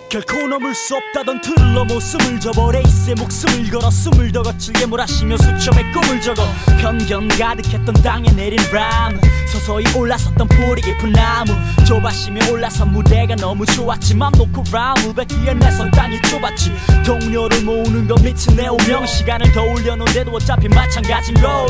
결코 넘을 수 없다던 틀을 넘어 숨을 접어 레이스에 목숨을 걸어 숨을 더 거칠게 몰아쉬며 수첩에 꿈을 적어 편견 가득했던 땅에 내린 람 서서히 올라섰던 뿌리 깊은 나무 좁아심에 올라선 무대가 너무 좋았지 맘 놓고 라운드 뱉기에 내선 땅이 좁았지 동료를 모으는 건 미친 내 운명 시간을 더 올려놓은데도 어차피 마찬가지인 걸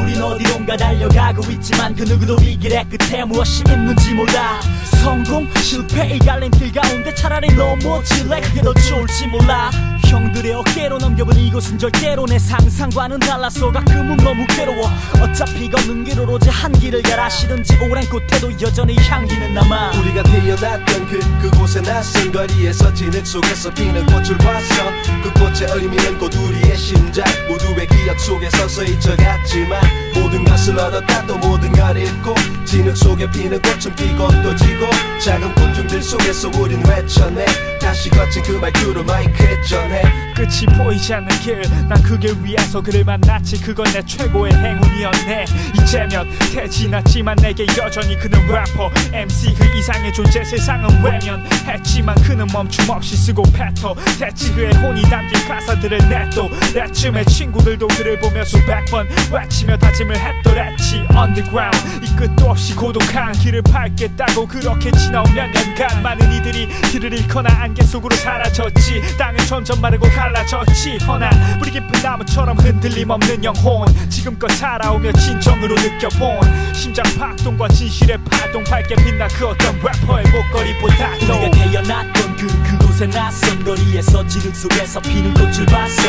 우린 어디론가 달려가고 있지만 그 누구도 이 길의 끝에 무엇이 있는지 몰라 성공 실패 이 갈림길 가운데 차라리 넘어질래 그게 더 좋을지 몰라 형들의 어깨로 넘겨본 이곳은 절대로 내 상상과는 달라서 가끔은 너무 괴로워 어차피 걷는 길 오로지 한 길을 가라 싫은지 오랜 곳에도 여전히 향기는 남아 우리가 태어났던 그곳의 낯선 거리에서 진흙 속에서 피는 꽃을 봤어 그 꽃의 의미는 곧 우리의 심장 모두의 기억 속에 서서히 져갔지만 모든 것을 얻었다 또 모든 걸 잃고 진흙 속에 피는 꽃은 피고 또 지고 작은 군중들 속에서 우린 외쳐내 다시 거친 그 말투로 마이크에 전해 끝이 보이지 않는 길 난 그 길 위에서 그를 만났지 그건 내 최고의 행운이었네 이제면 태지났지만 내게 여전히 그는 래퍼 MC 그 이상의 존재 세상은 외면했지만 그는 멈춤 없이 쓰고 뱉어 대치 그의 혼이 담긴 가사들을 냈도 내쯤에 친구들도 그를 보며 수백 번 외치며 다짐을 했더랬지 Underground 이 끝도 없이 고독한 길을 밟겠다고 그렇게 지나온 몇 년간 많은 이들이 길을 잃거나 안개 속으로 사라졌지 땅은 점점 마르고 갈라졌지 허나 뿌리 깊은 나무처럼 흔들림 없는 영혼 지금껏 살아오며 진정으로 느껴본 심장 박동과 진실의 파동 밝게 빛나 그 어떤 래퍼의 목걸이보다도 우리가 태어났던 그곳의 낯선 거리에서 진흙 속에서 피는 꽃을 봤어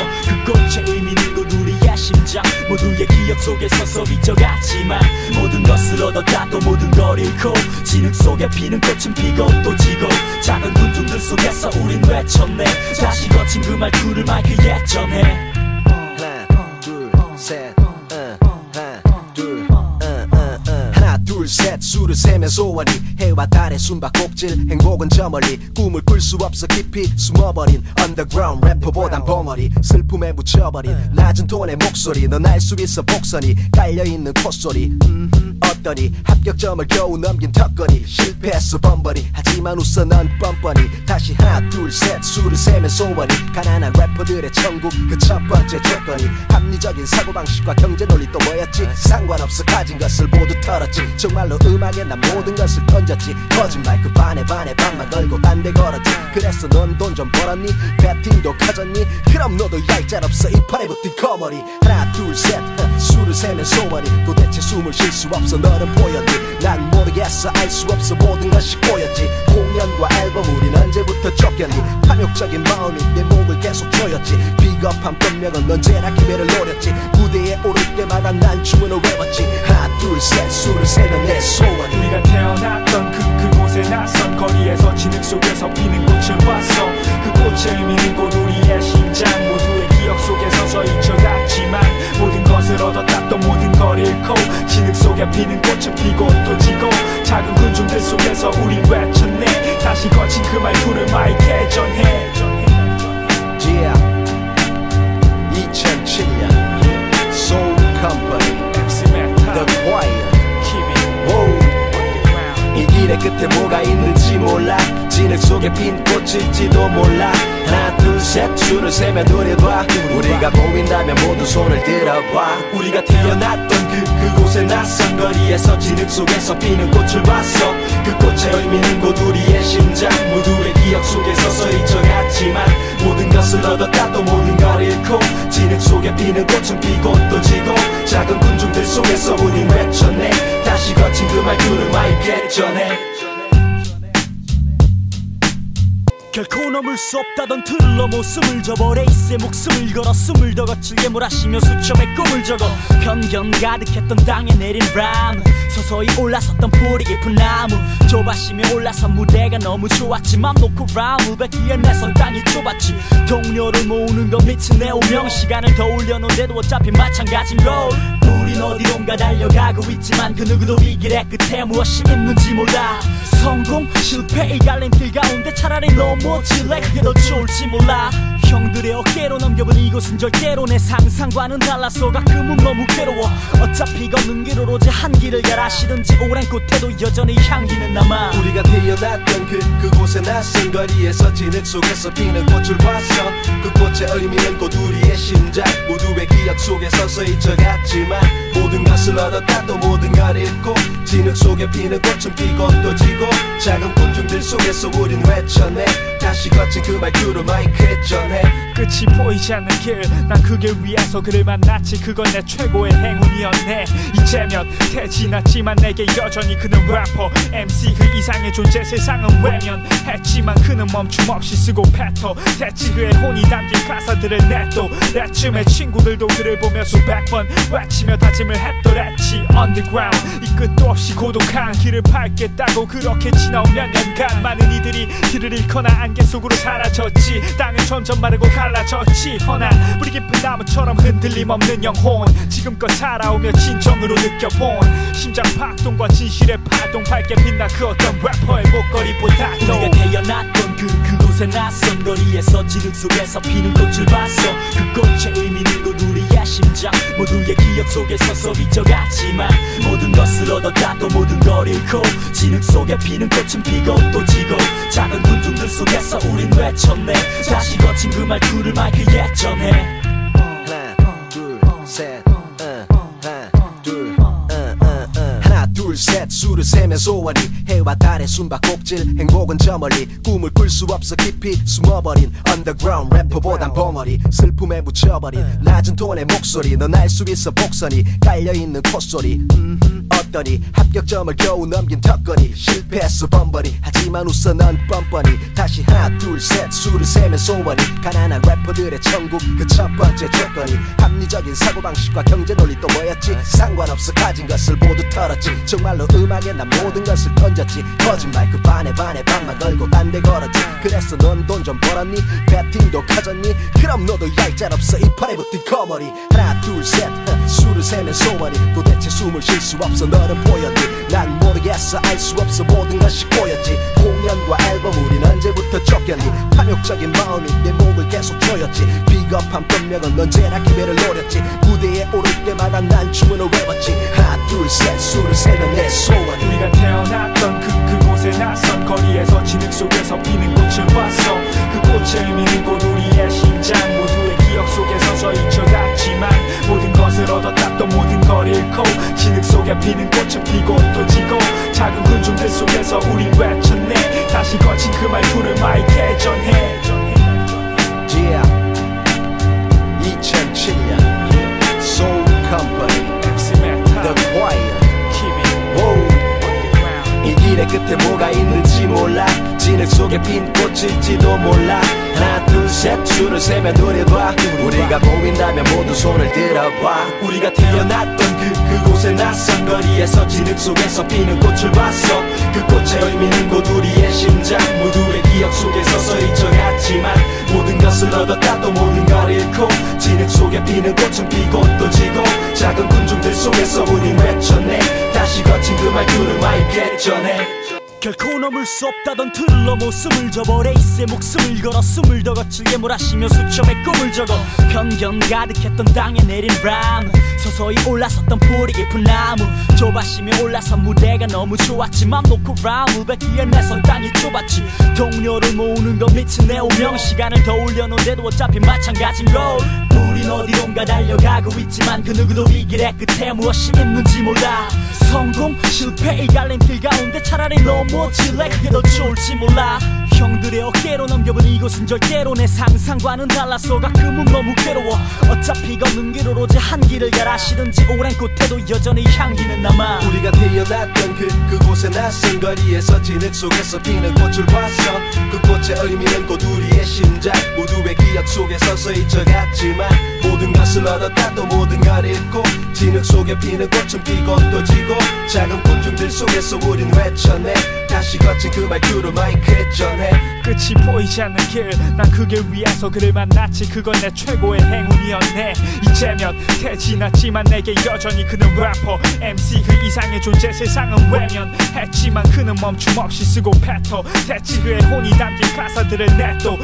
그 꽃의 의미는 곧 우리의 심장 모두의 기억 속에 서서히 져갔지만 모든 것을 얻었다 또 모든 걸 잃고 진흙 속에 피는 꽃은 피고 또 지고 작은 군중들 속에서 우린 외쳤네 다시 거친 그 말투를 마이크에 전해 하나 둘셋 하나 둘셋 술을 세며 소원이 해와 달의 숨바꼭질 행복은 저 멀리 꿈을 꿀 수 없어 깊이 숨어버린 underground 래퍼보단 벙어리 슬픔에 묻혀버린 낮은 톤의 목소리 넌 알 수 있어 복선이 깔려있는 콧소리 어떠니 합격점을 겨우 넘긴 턱걸이 실패했어 번번이 하지만 웃어 넌 뻔뻔히 다시 하나 둘셋 술을 세며 소원이 가난한 래퍼들의 천국 그 첫 번째 조건이 합리적인 사고방식과 경제 논리 또 뭐였지 상관없어 가진 것을 모두 털었지 정말로 음악에 난 모든 것을 던졌지 거짓말 그 반에 반만 걸고 딴 데 걸었지 그래서 넌 돈 좀 벌었니? 배팅도 커졌니? 그럼 너도 얄짤없어 이 판에 붙은 거머리 하나 둘셋 술을 세면 소원이 도대체 숨을 쉴 수 없어 너는 보였니? 난 모르겠어 알 수 없어 모든 것이 꼬였지 공연과 앨범 우린 언제부터 쫓겼니? 탐욕적인 마음이 내 목을 계속 조였지 비겁한 변명은 언제나 기회를 노렸지 무대에 오를 때마다 난 주문을 외웠지 하나 둘셋 술을 세면 내 소원이 우리가 태어났던 그곳의 낯선 거리에서 진흙 속에서 피는 꽃을 봤어 그 꽃의 의미는 곧 우리의 심장 모두의 기억 속에 서서히 져갔지만 모든 것을 얻었다 또 모든 걸 잃고 진흙 속에 피는 꽃은 피고 또 지고 작은 군중들 속에서 우린 외쳤네 다시 거친 그 말투를 마이크에 전해 Yeah 2007년 Soul Company The Choir 이 길의 끝에 뭐가 있는지 몰라 진흙 속에 핀 꽃일지도 몰라 하나 둘셋 줄을 세며 노래봐 우리가 보인다면 모두 손을 들어봐 우리가 태어났던 그곳의 낯선 거리에서 진흙 속에서 피는 꽃을 봤어 그 꽃의 의미는 곧 우리의 심장 모두의 기억 속에 서서히 져갔지만 모든 것을 얻었다 또 모든 걸 잃고 진흙 속에 피는 꽃은 피고 또 지고 작은 군중들 속에서 우린 외쳤네 다시 거친 그 말투를 마이크에 전해 결코 넘을 수 없다던 틀을 넘어 숨을 접어 레이스에 목숨을 걸어 숨을 더 거칠게 몰아쉬며 수첩에 꿈을 적어 편견 가득했던 땅에 내린 람 서서히 올라섰던 뿌리 깊은 나무 좁아심에 올라선 무대가 너무 좋았지 맘 놓고 라운드 뱉기에 내선 땅이 좁았지 동료를 모으는 건 미친 내 운명 시간을 더 올려놓은데도 어차피 마찬가지인 걸 우린 어디론가 달려가고 있지만 그 누구도 이 길의 끝에 무엇이 있는지 몰라 성공 실패 이 갈림길 가운데 차라리 넘어질래 그게 더 좋을지 몰라 형들의 어깨로 넘겨본 이곳은 절대로 내 상상과는 달라서 가끔은 너무 괴로워. 어차피 걷는 길 오로지 한 길을 가라시든지 오랜 곳에도 여전히 향기는 남아. 우리가 태어났던 그곳의 낯선 거리에서 진흙 속에서 피는 꽃을 봤어. 그 꽃의 의미는 곧 우리의 심장 모두의 기억 속에 서서히 잊혀갔지만 모든 것을 얻었다 또 모든 걸 잃고 진흙 속에 피는 꽃은 피고 또 지고 작은 군중들 속에서 우린 외쳐내 다시 거친 그 말투로 마이크에 전해. 끝이 보이지 않는 길 난 그 길 위에서 그를 만났지. 그건 내 최고의 행운이었네. 이제면 태지났지만 내게 여전히 그는 래퍼 MC 그 이상의 존재. 세상은 외면했지만 그는 멈춤 없이 쓰고 뱉어 대체 그의 혼이 담긴 가사들을 냈도 내쯤에 친구들도 그를 보며 수백 번 외치며 다짐을 했더랬지. Underground 이 끝도 없이 고독한 길을 밟겠다고 그렇게 지나온 몇 년간 많은 이들이 길을 잃거나 안개 속으로 사라졌지. 땅은 점점 마르고 갈라졌지. 허나 뿌리 깊은 나무처럼 흔들림 없는 영혼 지금껏 살아오며 진정으로 느껴본 심장 박동과 진실의 파동 밝게 빛나 그 어떤 래퍼의 목걸이보다도. 우리가 태어났던 그곳의 낯선 거리에서 진흙 속에서 피는 꽃을 봤어. 그 꽃의 의미는 곧 우리의 심장 모두의 기억 속에 서서히 잊혀갔지만 모든 것을 얻었다 또 모든 걸 잃고 진흙 속에 피는 꽃은 피고 또 지고 작은 군중들 속에서 우린 외쳤네 다시 거친 그 말투를 마이크에 전해. 하나 둘 셋 하나 둘 셋 수를 세면 소원이 해와 달의 숨바꼭질 행복은 저 멀리 꿈을 꿀 수 없어 깊이 숨어버린 언더그라운드 래퍼보단 벙어리 슬픔에 묻혀버린 낮은 톤의 목소리 넌 알 수 있어 복선이 깔려있는 콧소리 어떠니 합격점을 겨우 넘긴 턱걸이 실패했어 번번이 하지만 웃어 넌 뻔뻔히 다시 하나 둘 셋 수를 세면 소원이 가난한 래퍼들의 천국 그 첫 번째 조건이 합리적인 사고방식과 경제 논리 또 뭐였지 상관없어 가진 것을 모두 털었지 정말로 음악에 난 모든 것을 던졌지 거짓말 그 반에 반만 걸고 딴 데 걸었지 그래서 넌 돈 좀 벌었니 배팅도 가졌니 그럼 너도 얄짤없어 이 판에 붙은 거머리 하나 둘 셋 수를 세면 소원이 도대체 숨을 쉴 수 없어 너는 보였니 난 모르겠어 알 수 없어 모든 것이 꼬였지 공연과 앨범 우린 언제부터 쫓겼니 탐욕적인 마음이 내 목을 계속 조였지 비겁한 변명은 언제나 기회를 노렸지 무대에 오를 때마다 난 주문을 외웠지 하나 둘 셋 수를 세면 내 소원이. 우리가 태어났던 그곳의 낯선 거리에서 진흙 속에서 피는 꽃을 봤어. 그 꽃의 의미는 곧 우리의 심장 모두의 기억 속에 서서 잊혀갔지만 모든 것을 얻었다 또 모든 걸 잃고 진흙 속에 피는 꽃은 피고 또 지고 작은 군중들 속에서 우린 외쳤네 다시 거친 그 말투를 마이크에 전해. Yeah 2007년 Soul Company The Choir 이 길의 끝에 뭐가 있는지 몰라 진흙 속에 핀 꽃일지도 몰라 하나 둘 셋 줄을 세면 노려봐 우리가 보인다면 모두 손을 들어봐 우리가 태어났던 그곳의 낯선 거리에서 진흙 속에서 피는 꽃을 봤어 그 꽃의 의미는 곧 우리의 심장 모두의 기억 속에 서서 잊혀갔지만 모든 것을 얻었다 또 모든 걸 잃고 진흙 속에 피는 꽃은 피고 또 지고 작은 군중들 속에서 우린 외쳤네 다시 거친 그 말투를 마이크에 전해. 결코 넘을 수 없다던 틀을 넘어 숨을 접어 레이스에 목숨을 걸어 숨을 더 거칠게 몰아쉬며 수첩에 꿈을 적어 편견 가득했던 땅에 내린 람 서서히 올라섰던 뿌리 깊은 나무 좁아심이 올라선 무대가 너무 좋았지만 놓고 라운드 뱉기에 내선 땅이 좁았지 동료를 모으는 건 미친 내 운명 시간을 더 올려놓은데도 어차피 마찬가지인 걸 우린 어디론가 달려가고 있지만 그 누구도 이 길의 끝에 무엇이 있는지 몰라 성공 실패 이 갈림길 가운데 차라리 넘어질래 그게 더 좋을지 몰라 형들의 어깨로 넘겨본 이곳은 절대로 내 상상과는 달라서 가끔은 너무 괴로워 어차피 걷는 길 오로지 한 길을 가라시든지 오랜 곳에도 여전히 향기는 남아 우리가 태어났던 그곳의 낯선 거리에서 진흙 속에서 피는 꽃을 봤어 그 꽃의 의미는 곧 우리의 심장 모두의 기억 속에 서서 잊혀갔지만 모든 것을 얻었다 또 모든 걸 잃고 진흙 속에 피는 꽃은 피고 또 지고 작은 군중들 속에서 우린 외쳤네 다시 거친 그 말투로 마이크에 전해. 끝이 보이지 않는 길 난 그 길 위에서 그를 만났지. 그건 내 최고의 행운이었네. 이제면 태지났지만 내게 여전히 그는 래퍼 MC 그 이상의 존재. 세상은 외면했지만 그는 멈춤 없이 쓰고 뱉어 대체 그의 혼이 담긴 가사들을 냈도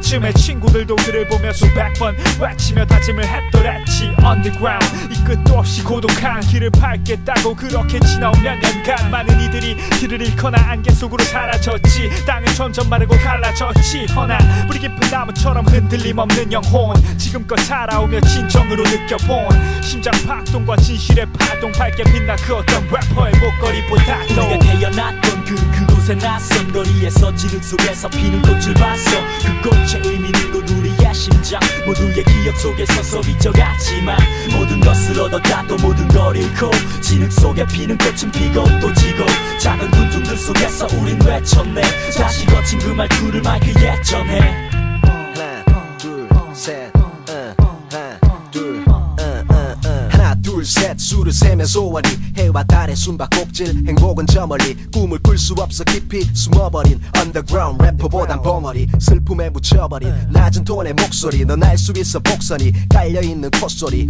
때쯤에 친구들도 그를 보며 수백 번 외치며 다짐을 했더랬지. Underground 이 끝도 없이 고독한 길을 밟겠다고 그렇게 지나온 몇 년간 많은 이들이 길을 잃거나 안개 속으로 사라졌지. 땅은 점점 마르고 갈라졌지. 허나 뿌리 깊은 나무처럼 흔들림 없는 영혼, 지금껏 살아오며 진정으로 느껴본 심장 박동과 진실의 파동, 밝게 빛나 그 어떤 래퍼의 목걸이보다도. 우리가 태어났던 그곳의 낯선 거리에서 진흙 속에서 피는 꽃을 봤어. 그 꽃의 의미는 곧 우리의 심장, 모두의 기억 속에 서서 비춰갔지만 모든 것을 얻었다 또 모든 걸 잃고 진흙 속에 피는 꽃은 피고 또 지고 작은 군중들 속에서 우린 외쳤네. 다시 거친 그 말투를 마이크에 전해. 하나 둘셋 하나 둘셋 수를 세며 소원이 해와 달의 숨바꼭질, 행복은 저 멀리 꿈을 꿀 수 없어 깊이 숨어버린 underground 래퍼보단 벙어리, 슬픔에 묻혀버린 낮은 톤의 목소리. 넌 알 수 있어 복선이 깔려있는 콧소리.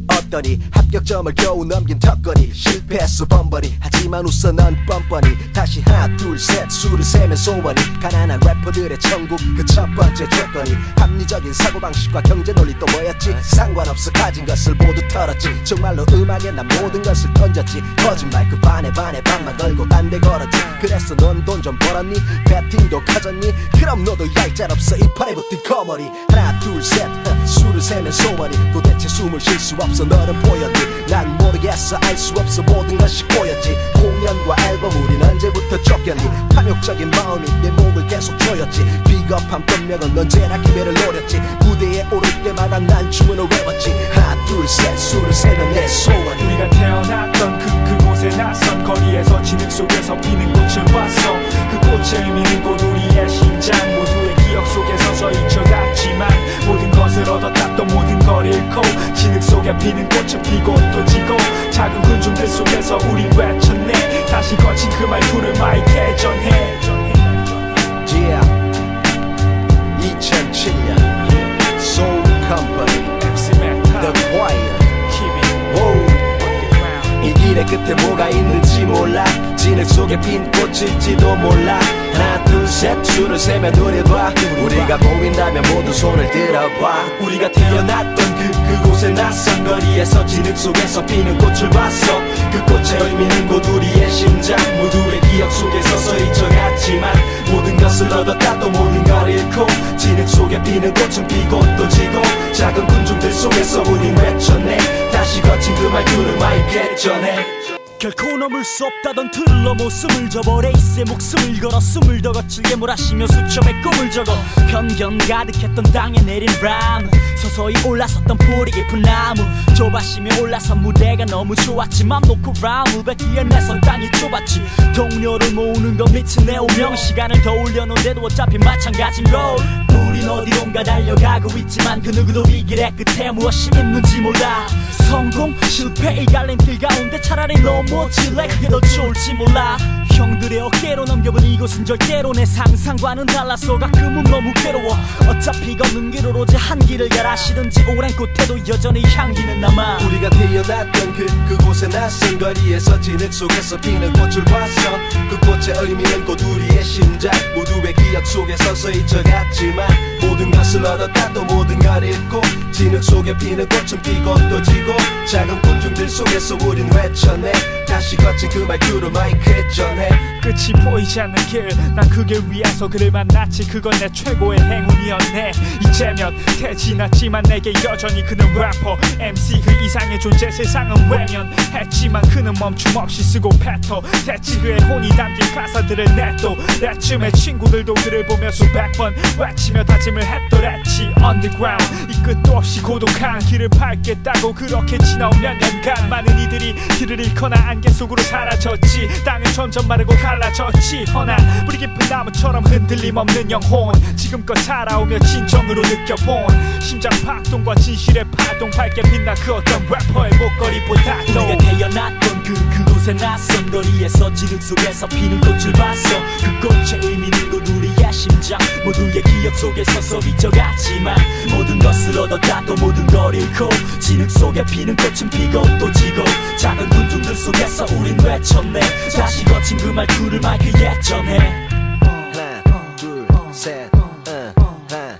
어떠니 합격점을 겨우 넘긴 턱걸이, 실패했어 번번이 하지만 웃어 넌 뻔뻔히. 다시 하나 둘셋 수를 세며 소원이 가난한 래퍼들의 천국 그 첫 번째 조건이 합리적인 사고방식과 경제 논리 또 뭐였지. 상관없어 가진 것을 모두 털었지. 정말로 음악에 난 모든 것을 던졌지. 거짓말 그 반에 반만 걸고 딴 데 걸었지. 그래서 넌 돈 좀 벌었니? 배팅도 가졌니? 그럼 너도 얄짤없어 이 판에 붙은 거머리. 하나 둘셋 수를 세면 소원이 도대체 숨을 쉴 수 없어 너는 보였니? 난 모르겠어 알 수 없어 모든 것이 꼬였지. 공연과 앨범 우린 언제부터 쫓겼니? 탐욕적인 마음이 내 목을 계속 조였지. 비겁한 변명은 언제나 기회를 노렸지. 무대에 오를 때마다 난 주문을 외웠지. 하나 둘셋 수를 세면 내 소원이. 우리가 태어났던 그곳의 낯선 거리에서 진흙 속에서 피는 꽃을 봤어. 그 꽃의 의미는 곧 우리의 심장, 모두의 기억 속에 서서 잊혀갔지만 모든 것을 얻었다 또 모든 걸 잃고 진흙 속에 피는 꽃은 피고 또 지고 작은 군중들 속에서 우리 외쳤네. 다시 거친 그 말투를 마이크에 전해. Yeah 2007년 Soul Company The Choir. 이 길의 끝에 뭐가 있는지 몰라. 진흙 속에 핀 꽃일지도 몰라. 하나 둘셋 줄을 세며 노래봐. 우리가 보인다면 모두 손을 들어봐. 우리가 태어났던 그곳의 낯선 거리에서 진흙 속에서 피는 꽃을 봤어. 그 꽃의 의미는 곧 우리의 심장, 모두의 기억 속에 서서 잊혀갔지만 모든 것을 얻었다 또 모든 걸 잃고 진흙 속에 피는 꽃은 피고 또 지고 작은 군중들 속에서 우린 외쳤네. 다시 거친 그 말투를 마이크에 전해. 결코 넘을 수 없다던 틀을 넘어 숨을 접어 레이스에 목숨을 걸어 숨을 더 거칠게 몰아쉬며 수첩에 꿈을 적어 편견 가득했던 땅에 내린 람, 서서히 올라섰던 뿌리 깊은 나무. 좁아심이 올라선 무대가 너무 좋았지. 맘 놓고 라운드 뱉기에 내선 땅이 좁았지. 동료를 모으는 건 미친 내 운명. 시간을 더 올려놓은데도 어차피 마찬가지인 걸. 우린 어디론가 달려가고 있지만 그 누구도 이 길의 끝에 무엇이 있는지 몰라. 성공, 실패 이 갈림길 가운데 차라리 넘어질래. 그게 더 좋을지 몰라. 형들의 어깨로 넘겨본 이곳은 절대로 내 상상과는 달라서 가끔은 너무 괴로워. 어차피 걷는 길 오로지 한 길을 가라. 싫은지 오랜 끝에도 여전히 향기는 남아. 우리가 태어났던 그곳의 낯선 거리에서 진흙 속에서 피는 꽃을 봤어. 그 꽃의 의미는 곧 우리의 심장, 모두의 기억 속에 서서 잊혀갔지만 모든 것을 얻었다 또 모든 걸 잃고 진흙 속에 피는 꽃은 피고 또 지고 작은 군중들 속에서 우린 외쳤네. 다시 거친 그 말투로 마이크에 전해. 끝이 보이지 않는 길, 난 그 길 위에서 그를 만났지. 그건 내 최고의 행운이었네. 이제 몇 해 지났지만 내게 여전히 그는 래퍼 MC 그 이상의 존재. 세상은 외면했지만 그는 멈춤 없이 쓰고 뱉어 대치 그의 혼이 담긴 가사들을 냈도 때쯤에 친구들도 그를 보며 수백 번 외치며 다짐을 했더랬지. Underground 이 끝도 없이 고독한 길을 밟겠다고 그렇게 지나온 몇 년간 많은 이들이 길을 잃거나 안개 속으로 사라졌지. 땅은 점점 마르고 갈라졌지. 허나 뿌리 깊은 나무처럼 흔들림 없는 영혼, 지금껏 살아오며 진정으로 느껴본 심장 박동과 진실의 파동, 밝게 빛나 그 어떤 래퍼의 목걸이보다도. 우리가 태어났던 그곳의 낯선 거리에서 진흙 속에서 피는 꽃을 봤어. 그 꽃의 의미는 곧 우리의 심장, 모두의 기억 속에 서서 비춰갔지만 모든 것을 얻었다 또 모든 걸 잃고 진흙 속에 피는 꽃은 피고 또 지고 작은 군중들 속에서 우린 외쳤네. 다시 거친 그 말투를 마이크에 전해. 하나 둘셋 하나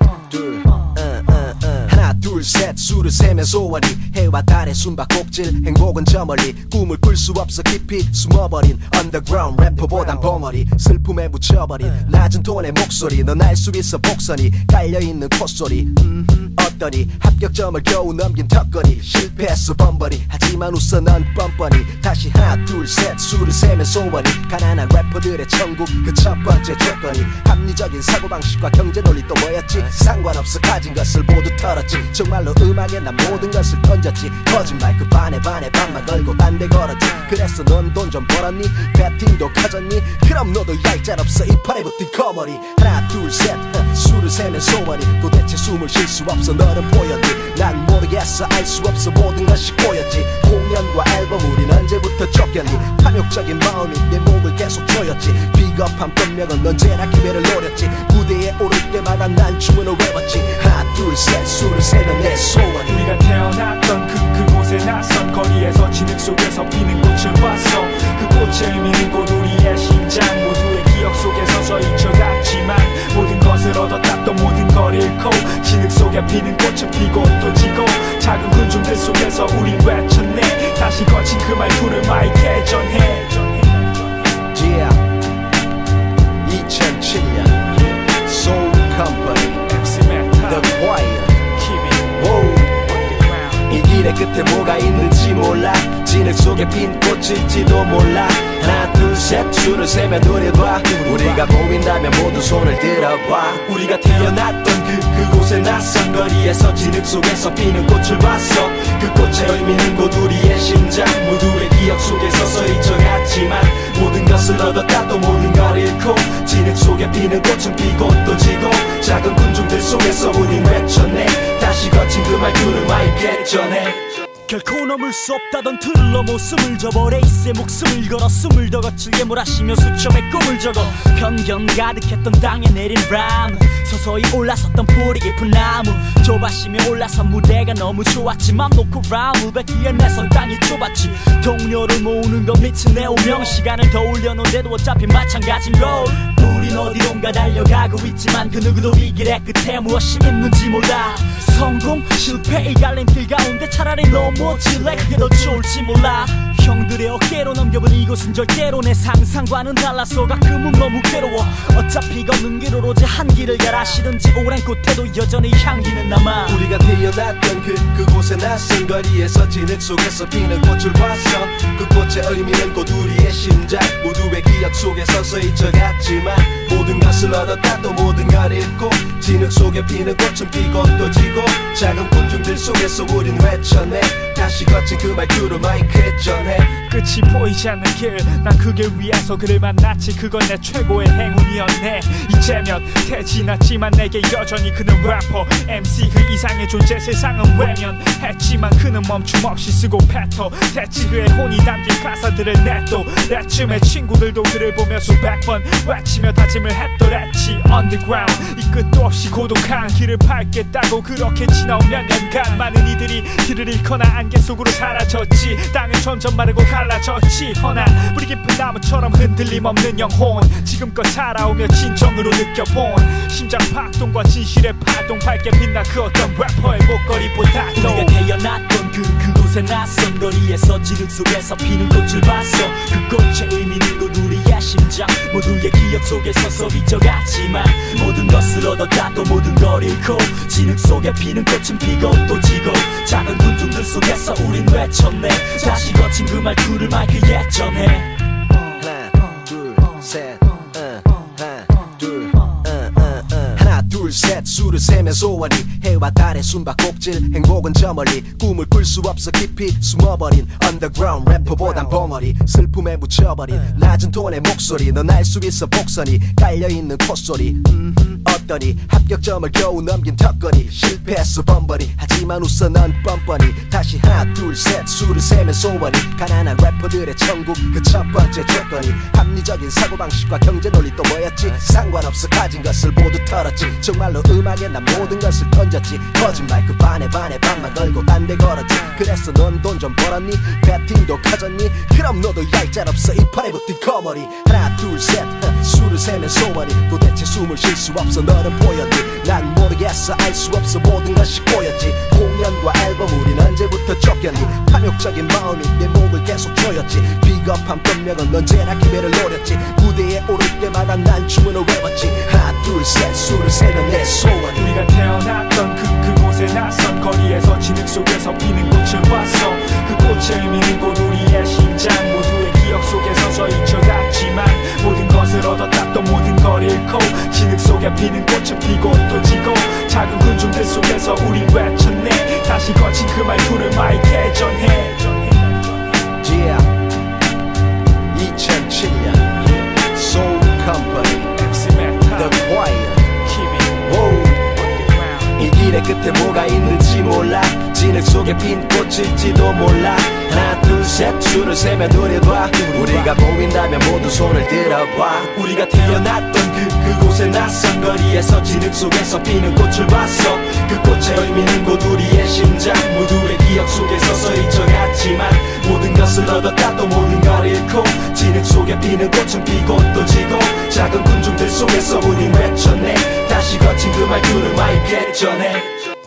술을 세면 소원이 해와 달의 숨바꼭질 행복은 저 멀리 꿈을 꿀 수 없어 깊이 숨어버린 underground 래퍼보단 벙어리 슬픔에 묻혀버린 낮은 톤의 목소리 넌 알 수 있어 복선이 깔려있는 콧소리 어떠니 합격점을 겨우 넘긴 턱걸이 실패했어 번번이 하지만 웃어 넌 뻔뻔히 다시 하나 둘 셋 술을 세면 소원이 가난한 래퍼들의 천국 그 첫 번째 조건이 합리적인 사고방식과 경제 논리 또 뭐였지 상관없어 가진 것을 모두 털었지 정말로 음악에 난 모든 것을 던졌지 거짓말 그 반에 반만 걸고 딴 데 걸었지 그래서 넌 돈 좀 벌었니? 배팅도 커졌니? 그럼 너도 얄짤없어 이 팔에 붙은 거머리 하나 둘 셋 술을 세면 소원이 도대체 숨을 쉴 수 없어 너는 보였니? 난 모르겠어 알 수 없어 모든 것이 꼬였지 공연과 앨범 우린 언제부터 쫓겼니? 탐욕적인 마음이 내 목을 계속 조였지 비겁한 변명은 언제나 기회를 노렸지 무대에 오를 때마다 난 주문을 외웠지 하나 둘 셋 술을 세면 내 소원이 우리가 태어났던 그곳에 낯선 거리에서 진흙 속에서 피는 꽃을 봤어 그 꽃의 의미는 곧 우리의 심장 모두의 기억 속에 서서 잊혀갔지만 모든 것을 얻었다 또 모든 걸 잃고 진흙 속에 피는 꽃은 피고 또 지고 작은 군중들 속에서 우린 외쳤네 다시 거친 그 말투를 마이크에 전해 Yeah 2007년 Soul Company The Choir 이 길의 끝에 뭐가 있는지 몰라 진흙 속에 핀 꽃일지도 몰라 하나 둘 셋 줄을 세면 노려봐 우리가 보인다면 모두 손을 들어봐 우리가 태어났던 그곳의 낯선 거리에서 진흙 속에서 피는 꽃을 봤어 그 꽃의 의미는 곧 우리의 심장 모두의 기억 속에 서서 잊혀갔지만 모든 것을 얻었다 또 모든 걸 잃고 진흙 속에 피는 꽃은 피고 또 지고 작은 군중들 속에서 우린 외쳤네 다시 거친 그 말투를 마이크에 전해 결코 넘을 수 없다던 틀을 넘어 숨을 접어 레이스에 목숨을 걸어 숨을 더 거칠게 몰아쉬며 수첩에 꿈을 적어 편견 가득했던 땅에 내린 람 서서히 올라섰던 뿌리 깊은 나무 좁아심에 올라선 무대가 너무 좋았지 맘 놓고 라운드 뱉기에 내선 땅이 좁았지 동료를 모으는 건 미친 내 운명 시간을 더 올려놓은데도 어차피 마찬가지인 걸 우린 어디론가 달려가고 있지만 그 누구도 이 길의 끝에 무엇이 있는지 몰라 성공 실패 이 갈림길 가운데 차라리 넘어질래 그게 더 좋을지 몰라 형들의 어깨로 넘겨본 이곳은 절대로 내 상상과는 달라서 가끔은 너무 괴로워 어차피 걷는 길 오로지 한 길을 가라 싫은지 오랜 꽃에도 여전히 향기는 남아 우리가 태어났던 그곳의 낯선 거리에서 진흙 속에서 피는 꽃을 봤어 그 꽃의 의미는 곧 우리의 심장 모두의 기억 속에 서서 잊혀갔지만 모든 것을 얻었다 또 모든 걸 잃고 진흙 속에 피는 꽃은 피고 또 지고 작은 군중들 속에서 우린 외쳤네 다시 거친 그 말투를 마이크에 전해 끝이 보이지 않는 길 난 그 길 위에서 그를 만났지 그건 내 최고의 행운이었네 이제 몇 해 지났지만 내게 여전히 그는 래퍼 MC 그 이상의 존재 세상은 외면했지만 그는 멈춤 없이 쓰고 뱉어 대체 그의 혼이 담긴 가사들을 냈도 내쯤에 친구들도 그를 보며 수백 번 외치며 다짐을 했더랬지 Underground 이 끝도 없이 고독한 길을 밟겠다고 그렇게 지나온 몇 년간 많은 이들이 길을 잃거나 안개 속으로 사라졌지 땅은 점점 마르고 갈라졌지 허나 뿌리 깊은 나무처럼 흔들림 없는 영혼 지금껏 살아오며 진정으로 느껴본 심장 박동과 진실의 파동 밝게 빛나 그 어떤 래퍼의 목걸이보다도 우리가 태어났던 그곳의 낯선 거리에서 진흙 속에서 피는 꽃을 봤어 그 꽃의 의미는 곧 우리의 심장 모두의 기억 속에 서서 잊혀갔지만 모든 것을 얻었다 또 모든 걸 잃고 진흙 속에 피는 꽃은 피고 또 지고 작은 군중들 속에서 우린 외쳤네 다시 거친 그 말투를 마이크에 전해 하나 둘셋 하나 둘 셋 술을 세면 소원이 해와 달의 숨바꼭질 행복은 저 멀리 꿈을 꿀 수 없어 깊이 숨어버린 underground 래퍼보단 벙어리 슬픔에 묻혀버린 낮은 톤의 목소리 넌 알 수 있어 복선이 깔려있는 콧소리 어떠니 합격점을 겨우 넘긴 턱걸이 실패했어 번번이 하지만 웃어 넌 뻔뻔히 다시 하나 둘 셋 술을 세면 소원이 가난한 래퍼들의 천국 그 첫 번째 조건이 합리적인 사고방식과 경제 논리 또 뭐였지 상관없어 가진 것을 모두 털었지 정말로 음악에 난 모든 것을 던졌지 거짓말 그 반에 반만 걸고 딴 데 걸었지 그래서 넌 돈 좀 벌었니? 배팅도 커졌니? 그럼 너도 얄짤없어 이 팔에 붙은 거머리 하나 둘 셋 술을 세면 소원이 도대체 숨을 쉴 수 없어 너는 보였니? 난 모르겠어 알 수 없어 모든 것이 꼬였지 공연 공연과 앨범 우린 언제부터 쫓겼니. 탐욕적인 마음이 내 목을 계속 조였지. 비겁한 변명은 언제나 기회를 노렸지. 무대에 오를 때마다 난 주문을 외웠지. 하나 둘 셋 술을 세면 내 소원이. 우리가 태어났던 그곳에 낯선 거리에서 진흙 속에서 피는 꽃을 봤어. 그 꽃의 의미는 곧 우리의 심장. 모두의 기억 속에 서서히 잊혀갔지만 모든 것을 얻었다 또 모든 걸 잃고 진흙 속에 피는 꽃은 피고 또 지고 작은 군중들 속에서 우린 외쳤네. 다시 거친 그 말투를 마이크에 전해. Yeah 2007년 Soul Company The Choir 이 길의 끝에 뭐가 있는지 몰라. 진흙 속에 핀 꽃일지도 몰라. 하나 둘 셋 줄을 세며 노래봐. 우리가 보인다면 모두 손을 들어봐. 우리가 태어났던 그곳에 낯선 거리에서 진흙 속에서 피는 꽃을 봤어. 그 꽃의 의미는 곧 우리의 심장. 모두의 기억 속에 서서히 잊혀갔지만 모든 것을 얻었다 또 모든 걸 잃고 진흙 속에 피는 꽃은 피고 또 지고 작은 군중들 속에서 우린 외쳤네. 다시 거친 그 말투를 마이크에 전해.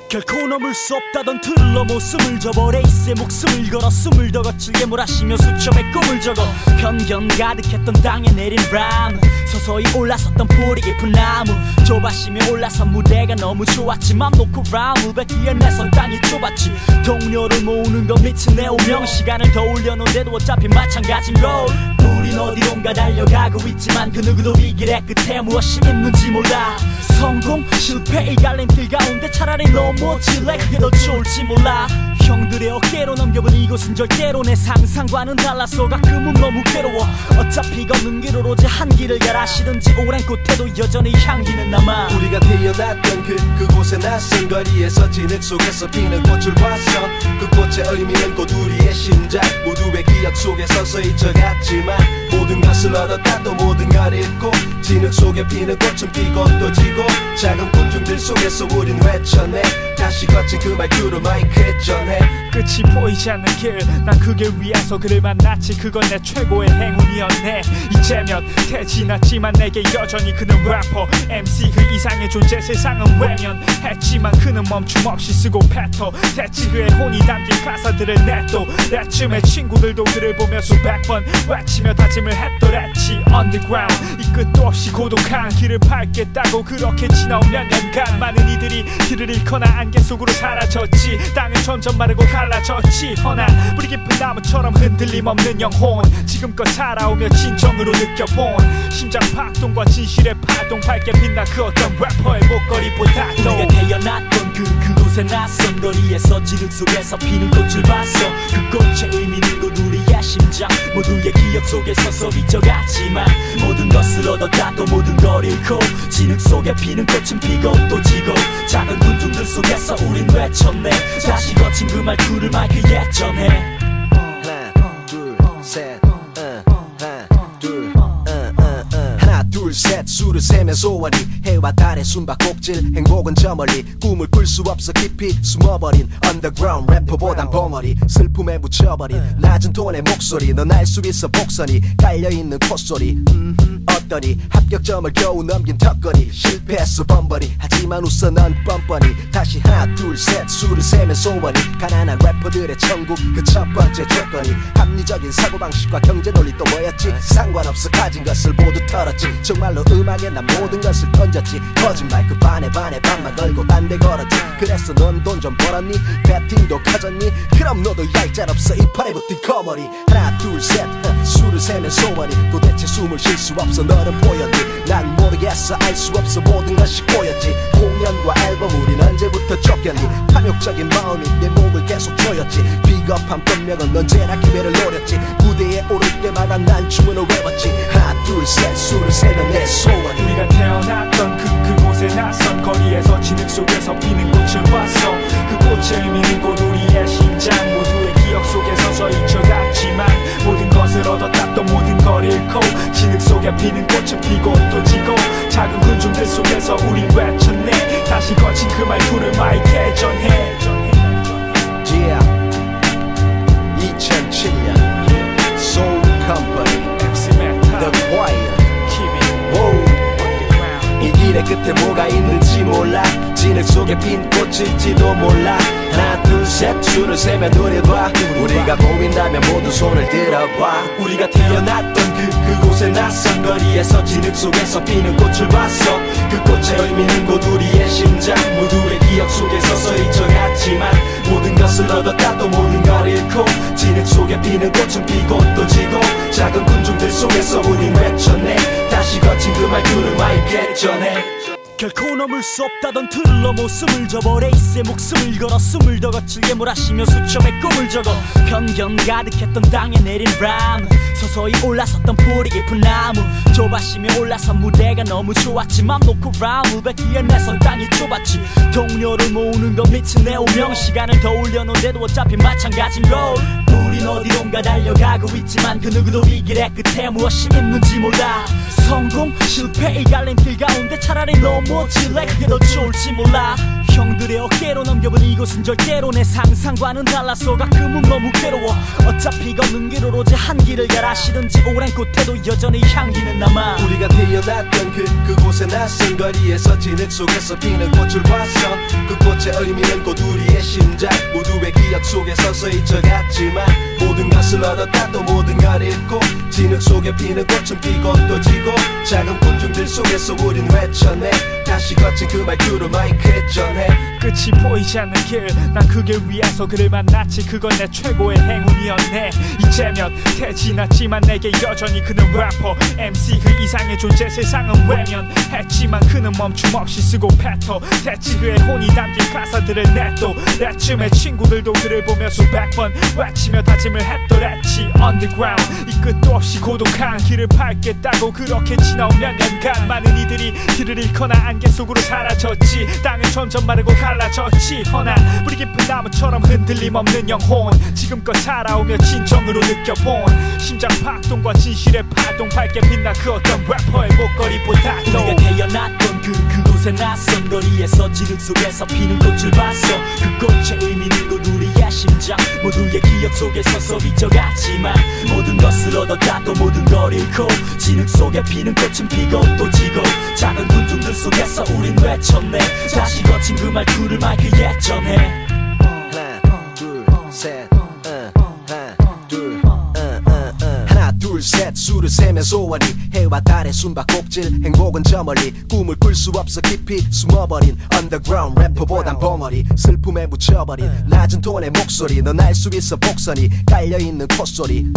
결코 넘을 수 없다던 틀로 목숨을 접어 레이스에 목숨을 걸어 숨을 더 거칠게 몰아쉬며 수첩에 꿈을 적어 편견 가득했던 땅에 내린 람 서서히 올라섰던 뿌리 깊은 나무 좁아심에 올라선 무대가 너무 좋았지. 맘 놓고 라운드 뱉기에 내선 땅이 좁았지. 동료를 모으는 건 미친 내 운명. 시간을 더 올려놓은데도 어차피 마찬가지인 걸. 우린 어디론가 달려가고 있지만 그 누구도 이 길의 끝에 무엇이 있는지 몰라. 성공 실패 이 갈림길 가운데 차라리 넘어질래. 그게 더 좋을지 몰라. 형들의 어깨로 넘겨본 이곳은 절대로 내 상상과는 달라서 가끔은 너무 괴로워. 어차피 걷는 길 오로지 한 길을 가라. 싫은지 오랜 꽃에도 여전히 향기는 남아. 우리가 태어났던 그곳의 낯선 거리에서 진흙 속에서 피는 꽃을 봤어. 그 꽃의 의미는 곧 우리의 심장. 모두의 기억 속에 서서히 잊혀갔지만 모든 것을 얻었다 또 모든 걸 잃고 진흙 속에 피는 꽃은 피고 또 지고 작은 군중들 속에서 우린 외쳤네. 다시 거친 그 말투를 마이크에 전해. 끝이 보이지 않는 길 난 그 길 위에서 그를 만났지. 그건 내 최고의 행운이었네. 이제면 태지났지만 내게 여전히 그는 래퍼 MC 그 이상의 존재. 세상은 외면했지만 그는 멈춤 없이 쓰고 뱉어. 대치 그의 혼이 담긴 가사들을 냈도 내쯤에 친구들도 그를 보며 수백 번 외치며 다짐을 했더랬지. Underground 이 끝도 없이 고독한 길을 밟겠다고 그렇게 지나온 몇 년간 많은 이들이 길을 잃거나 안개 속으로 사라졌지. 땅은 점점 마르고 갈라졌지. 허나 뿌리 깊은 나무처럼 흔들림 없는 영혼 지금껏 살아오며 진정으로 느껴본 심장 박동과 진실의 파동 밝게 빛나 그 어떤 래퍼의 목걸이보다도. 우리가 태어났던 그곳의 낯선 거리에서 진흙 속에서 피는 꽃을 봤어. 그 꽃의 의미는 곧 우리의 심장. 모두의 기억 속에 서서 잊혀갔지만 모든 것을 얻었다 또 모든 걸 잃고 진흙 속에 피는 꽃은 피고 또 지고 작은 군중들 속에서 우린 외쳤네. 다시 거친 그 말투를 마이크에 전해. 하나 둘 셋 하나 둘 셋 술을 세면 소원이 해와 달의 숨바꼭질. 행복은 저 멀리 꿈을 꿀 수 없어 깊이 숨어버린 언더그라운드 래퍼보단 벙어리. 슬픔에 묻혀버린 낮은 톤의 목소리. 넌 알 수 있어 복선이 깔려있는 콧소리. 어떠니 합격점을 겨우 넘긴 턱걸이. 실패했어 번번이 하지만 웃어 넌 뻔뻔히. 다시 하나 둘 셋 술을 세면 소원이 가난한 래퍼들의 천국 그 첫 번째 조건이 합리적인 사고방식과 경제 논리 또 뭐였지. 상관없어 가진 것을 모두 털었지. 정말로 음악에 난 모든 것을 던졌지. 거짓말 그 반에 반만 걸고 딴 데 걸었지. 그래서 넌 돈 좀 벌었니? 배팅도 커졌니? 그럼 너도 얄짤없어 이 팔에 붙은 거머리. 하나 둘 셋 술을 세면 소원이 도대체 숨을 쉴 수 없어. 너는 보였니? 난 모르겠어 알 수 없어 모든 것이 꼬였지. 공연과 앨범 우린 언제부터 쫓겼니. 탐욕적인 마음이 내 목을 계속 조였지. 비겁한 변명은 언제나 기회를 노렸지. 무대에 오를 때마다 난 주문을 외웠지. 하나 둘 셋 술을 세면 내 소원이. 우리가 태어났던 그곳의 낯선 거리에서 진흙 속에서 피는 꽃을 봤어. 그 꽃의 의미는 곧 우리의 심장. 모두의 기억 속에 서서 잊혀갔지만 모든 것을 얻었다 또 모든 걸 잃고 진흙 속에 피는 꽃은 피고 또 지고 작은 군중들 속에서 우린 외쳤네. 다시 거친 그 말투를 마이크에 전해. Yeah 2007년 Soul Company The Choir 이 길의 끝에 뭐가 있는지 몰라. 진흙 속에 핀 꽃일지도 몰라. 하나 둘 셋 줄을 세며 눈을 봐. 우리가 보인다면 모두 손을 들어봐. 우리가 태어났던 그곳의 낯선 거리에서 진흙 속에서 피는 꽃을 봤어. 그 꽃의 의미는 곧 우리의 심장, 모두의 기억 속에 서서히 잊혀갔지만 모든 것을 얻었다 또 모든 걸 잃고 진흙 속에 피는 꽃은 피고 또 지고 작은 군중들 속에서 우린 외쳤네. 다시 거친 그 말투를 마이크에 전해. 결코 넘을 수 없다던 틀을 넘어 숨을 접어 레이스에 목숨을 걸어 숨을 더 거칠게 몰아쉬며 수첩에 꿈을 적어 편견 가득했던 땅에 내린 람 서서히 올라섰던 뿌리 깊은 나무 좁아심에 올라선 무대가 너무 좋았지 맘 놓고 라운드 뱉기에 내선 땅이 좁았지 동료를 모으는 건 미친 내 운명 시간을 더 올려놓은데도 어차피 마찬가지인 걸 우린 어디론가 달려가고 있지만 그 누구도 이 길의 끝에 무엇이 있는지 몰라 성공 실패 이 갈림길 가운데 차라리 넘어질래 그게 더 좋을지 몰라 형들의 어깨로 넘겨본 이곳은 절대로 내 상상과는 달라서 가끔은 너무 괴로워 어차피 걷는 길 오로지 한 길을 가라 싫은지 오랜 곳에도 여전히 향기는 남아 우리가 태어났던 그곳의 낯선 거리에서 진흙 속에서 피는 꽃을 봤어 그 꽃의 의미는 곧 우리의 심장 모두의 기억 속에 서서히 잊혀갔지만 모든 것을 얻었다 또 모든 걸 잃고 진흙 속에 피는 꽃은 피고 또 지고 작은 군중들 속에서 우린 외쳤네 다시 거친 그 말투로 마이크에 전해 끝이 보이지 않는 길 난 그 길 위에서 그를 만났지 그건 내 최고의 행운이었네 이제면 태지났지만 내게 여전히 그는 래퍼 MC 그 이상의 존재 세상은 외면했지만 그는 멈춤 없이 쓰고 뱉어 대치 그의 혼이 담긴 가사들을 냈도 내쯤에 친구들도 그를 보며 수백 번 외치며 다짐을 했더랬지 Underground 이 끝도 없이 고독한 길을 밟겠다고 그렇게 지나온 몇 년간 많은 이들이 길을 잃거나 안개 속으로 사라졌지 땅은 점점 마르고 갈라졌지 허나 뿌리 깊은 나무처럼 흔들림 없는 영혼 지금껏 살아오며 진정으로 느껴본 심장 박동과 진실의 파동 밝게 빛나 그 어떤 래퍼의 목걸이보다도 우리가 태어났던 그곳의 낯선 거리에서 진흙 속에서 피는 꽃을 봤어 그 꽃의 의미는 곧 우리의 심장 모두의 기억 속에 서서 잊혀갔지만 모든 것을 얻었다 또 모든 걸 잃고 진흙 속에 피는 꽃은 피고 또 지고 작은 군중들 속에서 우린 외쳤네 다시 거친 그 말투를 마이크에 전해 하나 둘셋 하나 둘셋 수를 세며 소원이 해와 달의 숨바꼭질 행복은 저 멀리 꿈을 꿀 수 없어 깊이 숨어버린 underground 래퍼보단 벙어리 슬픔에 묻혀버린 낮은 톤의 목소리 넌 알 수 있어 복선이 깔려있는 콧소리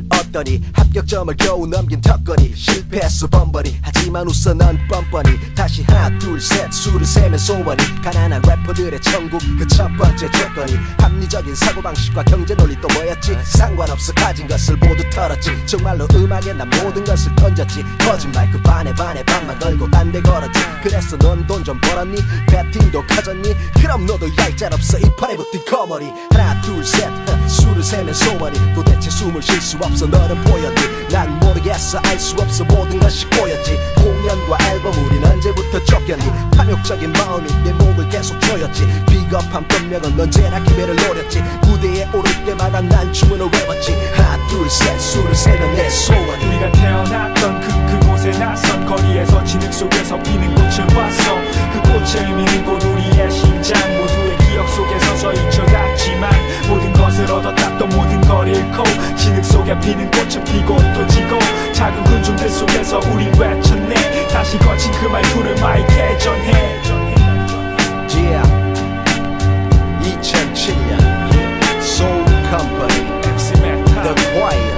어떠니 합격점을 겨우 넘긴 턱걸이 실패했어 번번이 하지만 웃어 넌 뻔뻔히 다시 하나 둘셋 수를 세며 소원이 가난한 래퍼들의 천국 그 첫 번째 조건이 합리적인 사고방식과 경제 논리 또 뭐였지 상관없어 가진 것을 모두 털었지 정말로 음악에 난 모든 것을 던졌지 거짓말 그 반에 반만 걸고 딴 데 걸었지 그래서 넌 돈 좀 벌었니 배팅도 커졌니 그럼 너도 얄짤없어 이 판에 붙은 거머리 하나 둘셋 수를 세면 소원이 도대체 숨을 쉴 수 없어 너는 보였니 난 모르겠어 알 수 없어 모든 것이 꼬였지 공연과 앨범 우린 언제부터 쫓겼니 탐욕적인 마음이 내 목을 계속 조였지 비겁한 변명은 언제나 기회를 노렸지 무대에 오를 때마다 난 주문을 외웠지 하나 둘셋 수를 세면 내 소원이 우리가 태어났던 그곳의 낯선 거리에서 진흙 속에서 피는 꽃을 봤어 그 꽃의 의미는 곧 우리의 심장 모두의 기억 속에 서서 잊혀갔지만 모든 것을 얻었다 또 모든 걸 잃고 진흙 속에 피는 꽃은 피고 또 지고 작은 군중들 속에서 우린 외쳤네 다시 거친 그 말투를 마이크에 전해 Yeah 2007년 Soul Company The Choir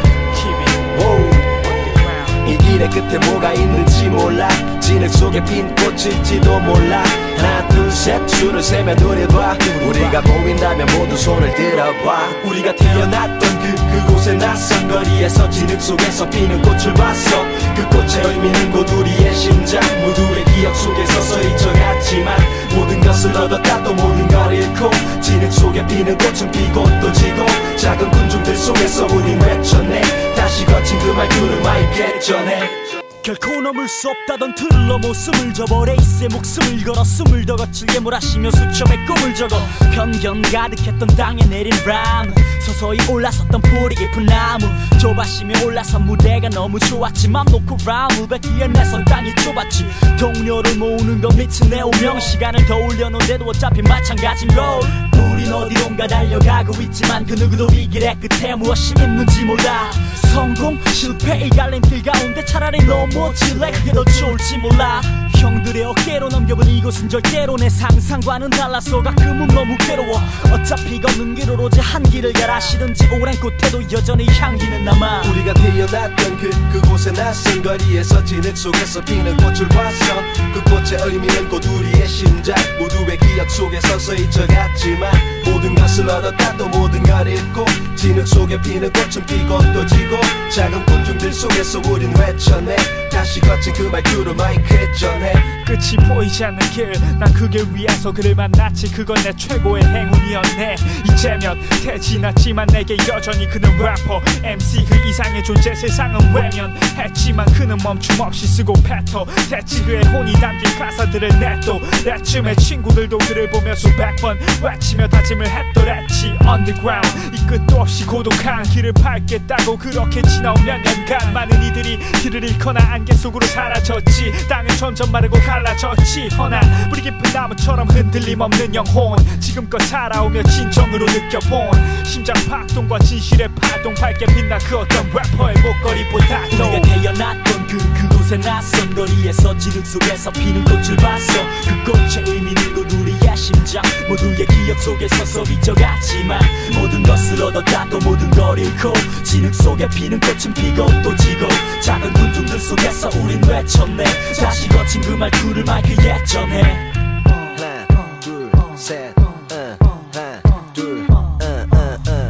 이 길의 끝에 뭐가 있는지 몰라 진흙 속에 핀 꽃일지도 몰라 하나 둘셋 줄을 세며 눈을 봐 우리가 보인다면 모두 손을 들어봐 우리가 태어났던 그곳의 낯선 거리에서 진흙 속에서 피는 꽃을 봤어 그 꽃의 의미는 곧 우리의 심장 모두의 기억 속에 서서 잊혀갔지만 모든 것을 얻었다 또 모든 걸 잃고 진흙 속에 피는 꽃은 피고 또 지고 작은 군중들 속에서 우린 외쳤네 다시 거친 그 말투를 마이크에 전해 결코 넘을 수 없다던 틀을 넘어 숨을 접어 레이스에 목숨을 걸어 숨을 더 거칠게 몰아쉬며 수첩에 꿈을 적어 편견 가득했던 땅에 내린 람 서서히 올라섰던 뿌리 깊은 나무 좁아심에 올라선 무대가 너무 좋았지 맘 놓고 라운드 뱉기에 내선 땅이 좁았지 동료를 모으는 건 미친 내 운명 시간을 더 올려놓은데도 어차피 마찬가지인 걸 우린 어디론가 달려가고 있지만 그 누구도 이 길의 끝에 무엇이 있는지 몰라 성공 실패 이 갈림길 가운데 차라리 넘어질래 그게 더 좋을지 몰라 형들의 어깨로 넘겨본 이곳은 절대로 내 상상과는 달라서 가끔은 너무 괴로워 어차피 걷는 길 오로지 한 길을 가라 시든지 오랜 곳에도 여전히 향기는 남아 우리가 태어났던 그곳의 낯선 거리에서 진흙 속에서 피는 꽃을 봤어 그 꽃의 의미는 곧 우리의 심장 모두의 기억 속에 서서히 져갔지만 모든 것을 얻었다 또 모든 걸 잃고 진흙 속에 피는 꽃은 피고 또 지고 작은 군중들 속에서 우린 외쳐내 다시 거친 그 말투로 마이크에 전해 끝이 보이지 않는 길 난 그 길 위에서 그를 만났지 그건 내 최고의 행운이었네 이제면 태지났지만 내게 여전히 그는 래퍼 MC 그 이상의 존재 세상은 외면했지만 그는 멈춤 없이 쓰고 패터 대치 그의 혼이 담긴 가사들을 냈도 내쯤에 친구들도 그를 보며 수백 번 외치며 다짐을 했더랬지 Underground 이 끝도 없이 고독한 길을 밟겠다고 그렇게 지나온 몇 년간 많은 이들이 길을 잃거나 안개 속으로 사라졌지 땅은 점점 마르고 갈라졌지 허나 뿌리 깊은 나무처럼 흔들림 없는 영혼 지금껏 살아오며 진정으로 느껴본 심장 박동과 진실의 파동 밝게 빛나 그 어떤 래퍼의 목걸이보다도 우리가 태어났던 그곳의 낯선 거리에서 진흙 속에서 피는 꽃을 봤어 그 꽃의 의미는 곧 우리의 심장 모두의 기억 속에 서서히 져갔지만 모든 것을 얻었다 또 모든 걸 잃고 진흙 속에 피는 꽃은 피고 또 지고 작은 군중들 속에서 우린 외쳤네 다시 거친 그 말투를 마이크에 전해 하나 둘셋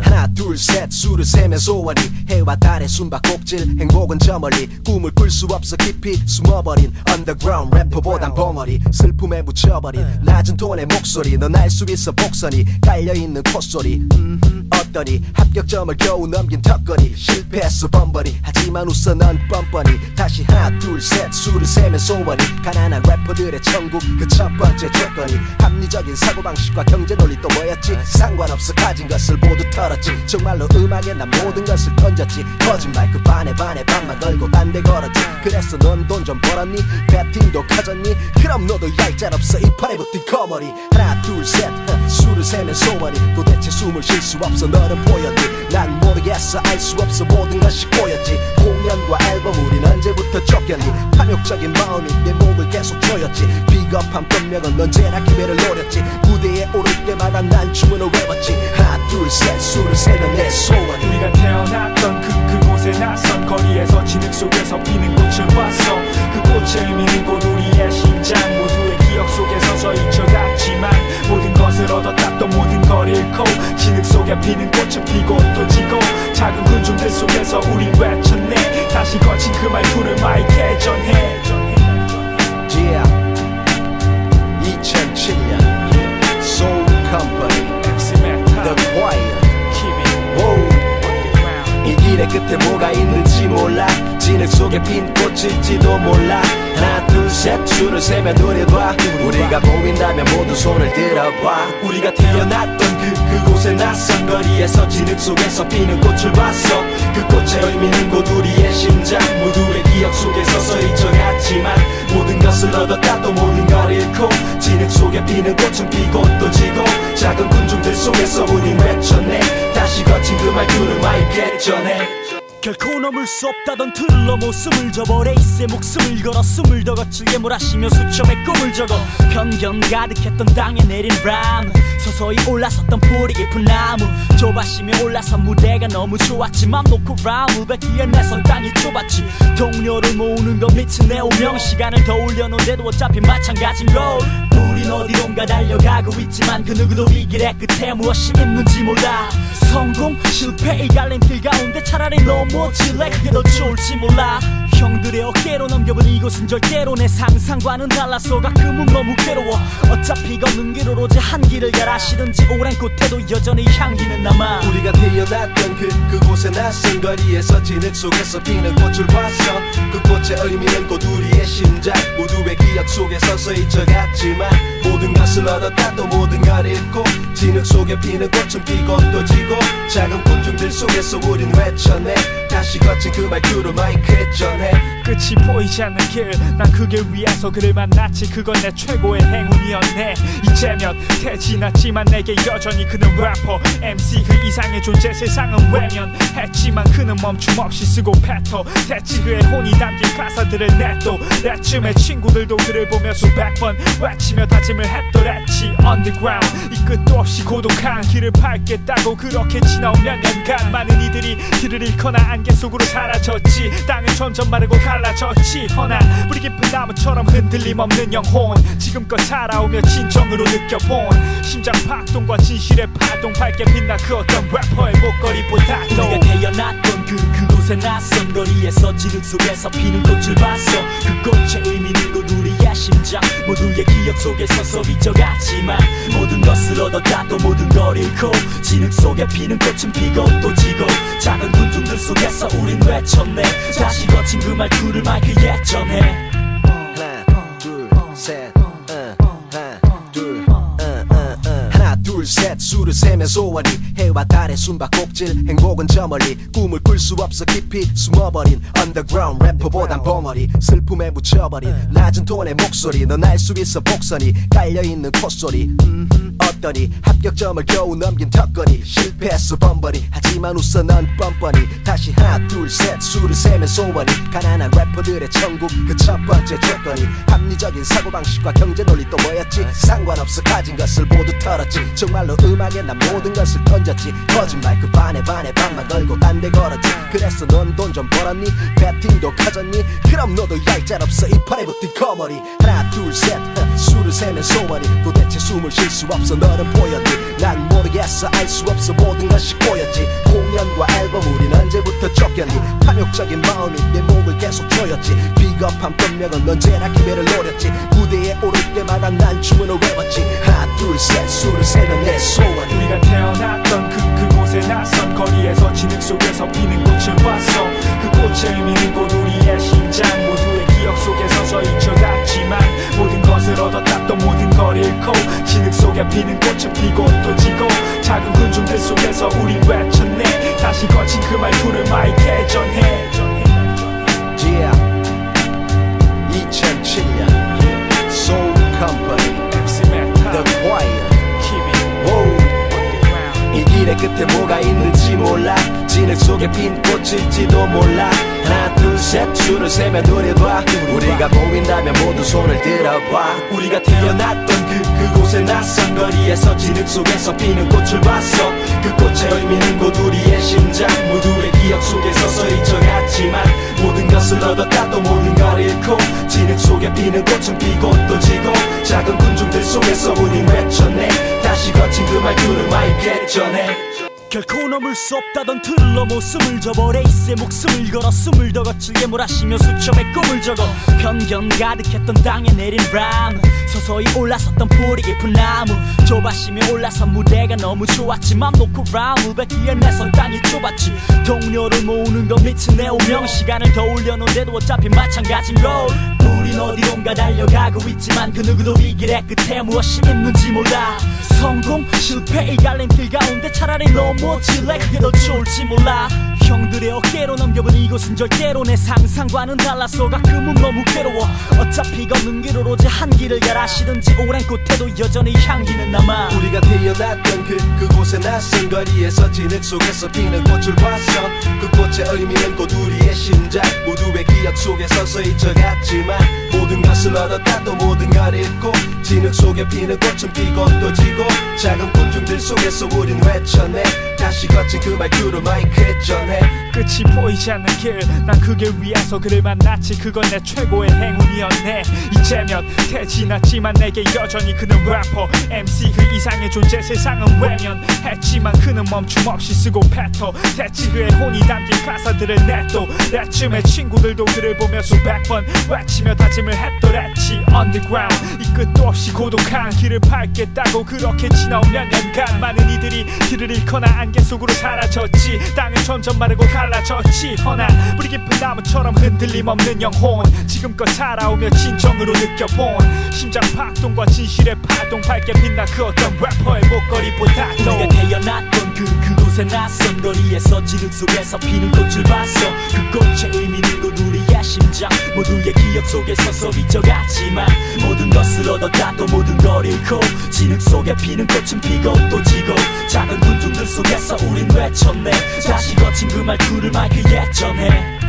하나 둘셋 수를 세며 소원이 해와 달의 숨바꼭질 행복은 저 멀리 꿈을 꿀 수 없어 깊이 숨어버린 underground 래퍼보단 벙어리 슬픔에 묻혀버린 낮은 톤의 목소리 넌 알 수 있어 복선이 깔려있는 콧소리 어떠니 합격점을 겨우 넘긴 턱걸이 실패했어 번번이 하지만 웃어 넌 뻔뻔히 다시 하나 둘셋 수를 세며 소원이 가난한 래퍼들의 천국 그 첫 번째 조건이 합리적인 사고방식과 경제 논리 또 뭐였지 상관없어 가진 것을 모두 털었지 정말로 음악에 난 모든 것을 던졌지 거짓말 그 반에 반만 걸고 딴 데 걸었지 그래서 넌 돈 좀 벌었니? 배팅도 커졌니? 그럼 너도 얄짤없어 이 팔에 붙은 거머리 하나 둘셋 수를 세면 소원이 도대체 숨을 쉴 수 없어 너는 보였니? 난 모르겠어 알 수 없어 모든 것이 꼬였지 공연과 앨범 우린 언제부터 쫓겼니? 탐욕적인 마음이 내 몸을 계속 조였지 비겁한 변명은 언제나 기회를 노렸지 무대에 오를 때마다 난 주문을 외웠지 하나 둘셋 수를 세면 내 소원이 우리가 태어났던 그곳의 낯선 거리에서 진흙 속에서 피는 꽃을 봤어 그 꽃의 의미는 곧 우리의 심장 모두의 기억 속에 서서히 져갔지만 모든 것을 얻었다 또 모든 걸 잃고 진흙 속에 피는 꽃은 피고 또 지고 작은 군중들 속에서 우린 외쳤네 다시 거친 그 말투를 마이크에 전해 Yeah 2007년 Soul Company The Choir 이 길의 끝에 뭐가 있는지 몰라 진흙 속에 핀 꽃일지도 몰라 하나 둘셋 줄을 세며 눈을 봐 우리가 보인다면 모두 손을 들어봐 우리가 태어났던 그곳의 낯선 거리에서 진흙 속에서 피는 꽃을 봤어 그 꽃의 의미는 곧 우리의 심장 모두의 기억 속에 서서히 져갔지만 모든 것을 얻었다 또 모든 걸 잃고 진흙 속에 피는 꽃은 피고 또 지고 작은 군중들 속에서 우린 외쳤네 다시 거친 그 말투를 마이크에 전해 결코 넘을 수 없다던 틀을 넘어 숨을 접어 레이스에 목숨을 걸어 숨을 더 거칠게 몰아쉬며 수첩에 꿈을 적어 편견 가득했던 땅에 내린 람 서서히 올라섰던 뿌리 깊은 나무 좁아심에 올라선 무대가 너무 좋았지 맘 놓고 라운드 뱉기에 내선 땅이 좁았지 동료를 모으는 건 미친 내 운명 시간을 더 올려놓은데도 어차피 마찬가지인 걸 우린 어디론가 달려가고 있지만 그 누구도 이 길의 끝에 무엇이 있는지 몰라 성공 실패 이 갈림길 가운데 차라리 넘어질래 그게 더 좋을지 몰라 형들의 어깨로 넘겨본 이곳은 절대로 내 상상과는 달라서 가끔은 너무 괴로워 어차피 걷는 길 오로지 한 길을 가라. 시든지 오랜 꽃에도 여전히 향기는 남아. 우리가 태어났던 그곳의 낯선 거리에서 진흙 속에서 피는 꽃을 봤어. 그 꽃의 의미는 곧 우리의 심장 모두의 기억 속에 서서히 잊혀갔지만 모든 것을 얻었다 또 모든 걸 잃고 진흙 속에 피는 꽃은 피고 또 지고 작은 군중들 속에서 우린 외쳐내 다시 거친 그 말투로 마이크에 전해. 끝이 보이지 않는 길, 난 그 길 위에서 그를 만났지. 그건 내 최고의 행운이었네. 이제면 태지났지만 내게 여전히 그는 래퍼 MC 그 이상의 존재. 세상은 외면했지만 그는 멈춤없이 쓰고 뱉어 대체 그의 혼이 담긴 가사들을 냈도 내쯤에 친구들도 그를 보며 수백 번 외치며 다짐을 했더랬지. Underground 이 끝도 없이 고독한 길을 밟겠다고 그렇게 지나온 몇 년간 많은 이들이 길을 잃거나 안개 속으로 사라졌지. 땅은 점점 마르고 갈라졌지. 허나 뿌리 깊은 나무처럼 흔들림 없는 영혼 지금껏 살아오며 진정으로 느껴본 심장 박동과 진실의 파동 밝게 빛나 그 어떤 래퍼의 목걸이보다도. 우리가 태어났던 그곳의 낯선 거리에서 진흙 속에서 피는 꽃을 봤어. 그 꽃의 의미는 곧 우리의 심장 모두의 기억 속에 서서히 잊혀갔지만 모든 것을 얻었다 또 모든 걸 잃고 진흙 속에 피는 꽃은 피고 또 지고 작은 군중들 속에서 우린 외쳤네 다시 거친 그 말투를 마이크에 전해. 하나 둘셋 하나 둘셋 수를 세며 소원이 해와 달의 숨바꼭질 행복은 저 멀리 꿈을 꿀 수 없어 깊이 숨어버린 언더그라운드 래퍼보단 벙어리 슬픔에 묻혀버린 낮은 톤의 목소리 넌 알 수 있어 복선이 깔려있는 콧소리 어떠니 합격점을 겨우 넘긴 턱걸이 실패했어 번번이 하지만 웃어 넌 뻔뻔히 다시 하나 둘셋 수를 세며 소원이 가난한 래퍼들의 천국 그 첫 번째 조건이 합리적인 사고방식과 경제 논리 또 뭐였지 상관없어 가진 것을 모두 털었지 정말로 음악에 난 모든 것을 던졌지 거짓말 그 반에 반만 걸고 딴 데 걸었지 그래서 넌 돈 좀 벌었니 배팅도 가졌니 그럼 너도 얄짤없어 이 판에 붙은 거머리 하나 둘셋 수를 세면 소원이 도대체 숨을 쉴 수 없어 너는 보였니 난 모르겠어 알 수 없어 모든 것이 꼬였지 공연과 앨범 우린 언제부터 쫓겼니 탐욕적인 마음이 내 목을 계속 조였지 비겁한 변명은 언제나 기회를 노렸지 무대에 오를 때마다 난 주문을 외웠지 하나 둘셋 수를 세면 내 소원이 우리가 태어났던 그곳의 낯선 거리에서 진흙 속에서 피는 꽃을 봤어. 그 꽃의 의미는 곧 우리의 심장 모두의 기억 속에 서서 잊혀갔지만 모든 것을 얻었다 또 모든 걸 잃고 진흙 속에 피는 꽃은 피고 또 지고 작은 군중들 속에서 우리 외쳤네 다시 거친 그 말투를 마이크에 전해. Yeah 2007년 Soul Company The Choir 이 길의 끝에 뭐가 있는지 몰라 진흙 속에 핀 꽃일지도 몰라 하나 둘셋 줄을 세며 노래봐 우리가 보인다면 모두 손을 들어봐 우리가 태어났던 그곳의 낯선 거리에서 진흙 속에서 피는 꽃을 봤어 그 꽃의 의미는 곧 우리의 심장 모두의 기억 속에 서서히 잊혀갔지만 모든 것을 얻었다 또 모든 걸 잃고 진흙 속에 피는 꽃은 피고 또 지고 작은 군중들 속에서 우린 외쳤네 다시 거친 그 말투를 마이크에 전해. 결코 넘을 수 없다던 틀을 넘어 숨을 접어 레이스에 목숨을 걸어 숨을 더 거칠게 몰아쉬며 수첩에 꿈을 적어 편견 가득했던 땅에 내린 람 서서히 올라섰던 뿌리 깊은 나무 좁아심이 올라선 무대가 너무 좋았지 맘 놓고 라운드 뱉기에 내선 땅이 좁았지 동료를 모으는 건 미친 내 운명 시간을 더 올려놓은데도 어차피 마찬가지인 걸 우린 어디론가 달려가고 있지만 그 누구도 이 길의 끝에 무엇이 있는지 몰라 성공 실패 이 갈림길 가운데 차라리 넘어질래 그게 더 좋을지 몰라 형들의 어깨로 넘겨본 이곳은 절대로 내 상상과는 달라서 가끔은 너무 괴로워 어차피 걷는 길 오로지 한 길을 가라 시든지 오랜 꽃에도 여전히 향기는 남아 우리가 태어났던 그곳의 낯선 거리에서 진흙 속에서 피는 꽃을 봤어 그 꽃의 의미는 곧 우리의 심장 모두의 기억 속에 서서히 잊혀갔지만 모든 것을 얻었다 또 모든 걸 잃고 진흙 속에 피는 꽃은 피고 또 지고 작은 군중들 속에서 우린 외쳤네 다시 거친 그 말투로 마이크에 전해 발전해. 끝이 보이지 않는 길, 난 그 길 위에서 그를 만났지. 그건 내 최고의 행운이었네. 이제면 태지났지만 내게 여전히 그는 래퍼 MC 그 이상의 존재. 세상은 외면했지만 그는 멈춤없이 쓰고 뱉어. 대체 그의 혼이 담긴 가사들을 냈도. 내쯤에 친구들도 그를 보며 수백 번 외치며 다짐을 했더랬지. Underground 이 끝도 없이 고독한 길을 밟겠다고 그렇게 지나온 몇 년간 많은 이들이 길을 잃거나 안개 속으로 사라졌지. 땅은 점점 마르고 갈라졌지. 허나 뿌리 깊은 나무처럼 흔들림 없는 영혼, 지금껏 살아오며 진정으로 느껴본 심장 박동과 진실의 파동, 밝게 빛나 그 어떤 래퍼의 목걸이보다도. 우리가 태어났던 그곳의 낯선 거리에서 진흙 속에서 피는 꽃을 봤어. 그 꽃의 의미는 곧 우리의 심장, 모두의 기억 속에 서서 비춰갔지만 모든 것을 얻었다 또 모든 걸 잃고 진흙 속에 피는 꽃은 피고 또 지고 작은 군중들 속에서 우린 외쳤네. 다시 거친 그 말투를 마이크에 전해.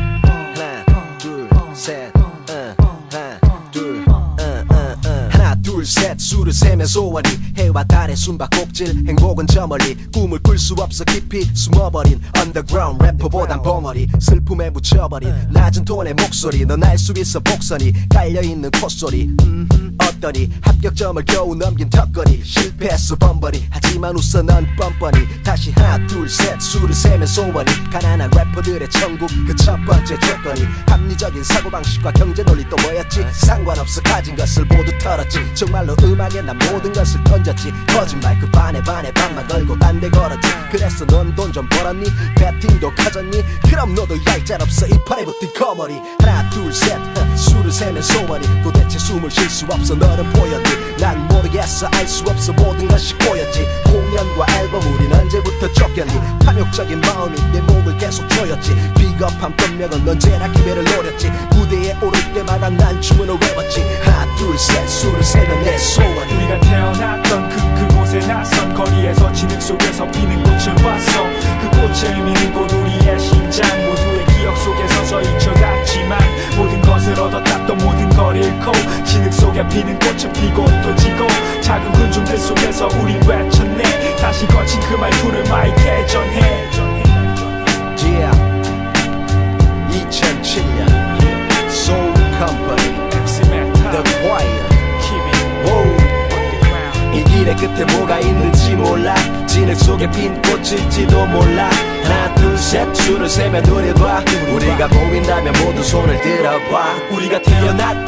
하나 둘셋 하나 둘셋 수를 세며 소원이 해와 달의 숨바꼭질. 행복은 저 멀리 꿈을 꿀 수 없어 깊이 숨어버린 underground 래퍼보단 벙어리. 슬픔에 묻혀버린 낮은 톤의 목소리. 넌 알 수 있어 복선이 깔려있는 콧소리. 어떠니 합격점을 겨우 넘긴 턱걸이. 실패했어 번번이 하지만 웃어 넌 뻔뻔히. 다시 하나 둘셋 수를 세며 소원이 가난한 래퍼들의 천국 그 첫 번째 조건이 합리적인 사고방식과 경제 논리 또 뭐였지. 상관없어 가진 것을 모두 털었지. 정말로 음악에 난 모든 것을 던졌지. 거짓말 그 반에 반만 걸고 딴 데 걸었지. 그래서 넌 돈 좀 벌었니? 배팅도 가졌니? 그럼 너도 얄짤없어 이 판에 붙은 거머리. 하나 둘셋 수를 세면 소원이 도대체 숨을 쉴 수 없어. 너는 보였니? 난 모르겠어 알 수 없어 모든 것이 꼬였지. 공연과 앨범 우린 언제부터 쫓겼니? 탐욕적인 마음이 내 목을 계속 조였지. 비겁한 변명은 언제나 기회를 노렸지. 무대에 오를 때마다 난 주문을 외웠지. 하나 둘셋 수를 세면 내 소원이. 우리가 태어났던 그곳의 낯선 거리에서 진흙 속에서 피는 꽃을 봤어. 그 꽃의 의미는 곧 우리의 심장, 모두의 기억 속에 서서 잊혀갔지만 모든 것을 얻었다 또 모든 걸 잃고 진흙 속에 피는 꽃은 피고 또 지고 작은 군중들 속에서 우린 외쳤네. 다시 거친 그 말투를 마이크에 전해. Yeah 2007년 Soul Company The Choir. 이 길의 끝에 뭐가 있는지 몰라. 진흙 속에 핀 꽃일지도 몰라. 하나 둘셋 줄을 세며 노려봐. 우리가 보인다면 모두 손을 들어봐. 우리가 태어났던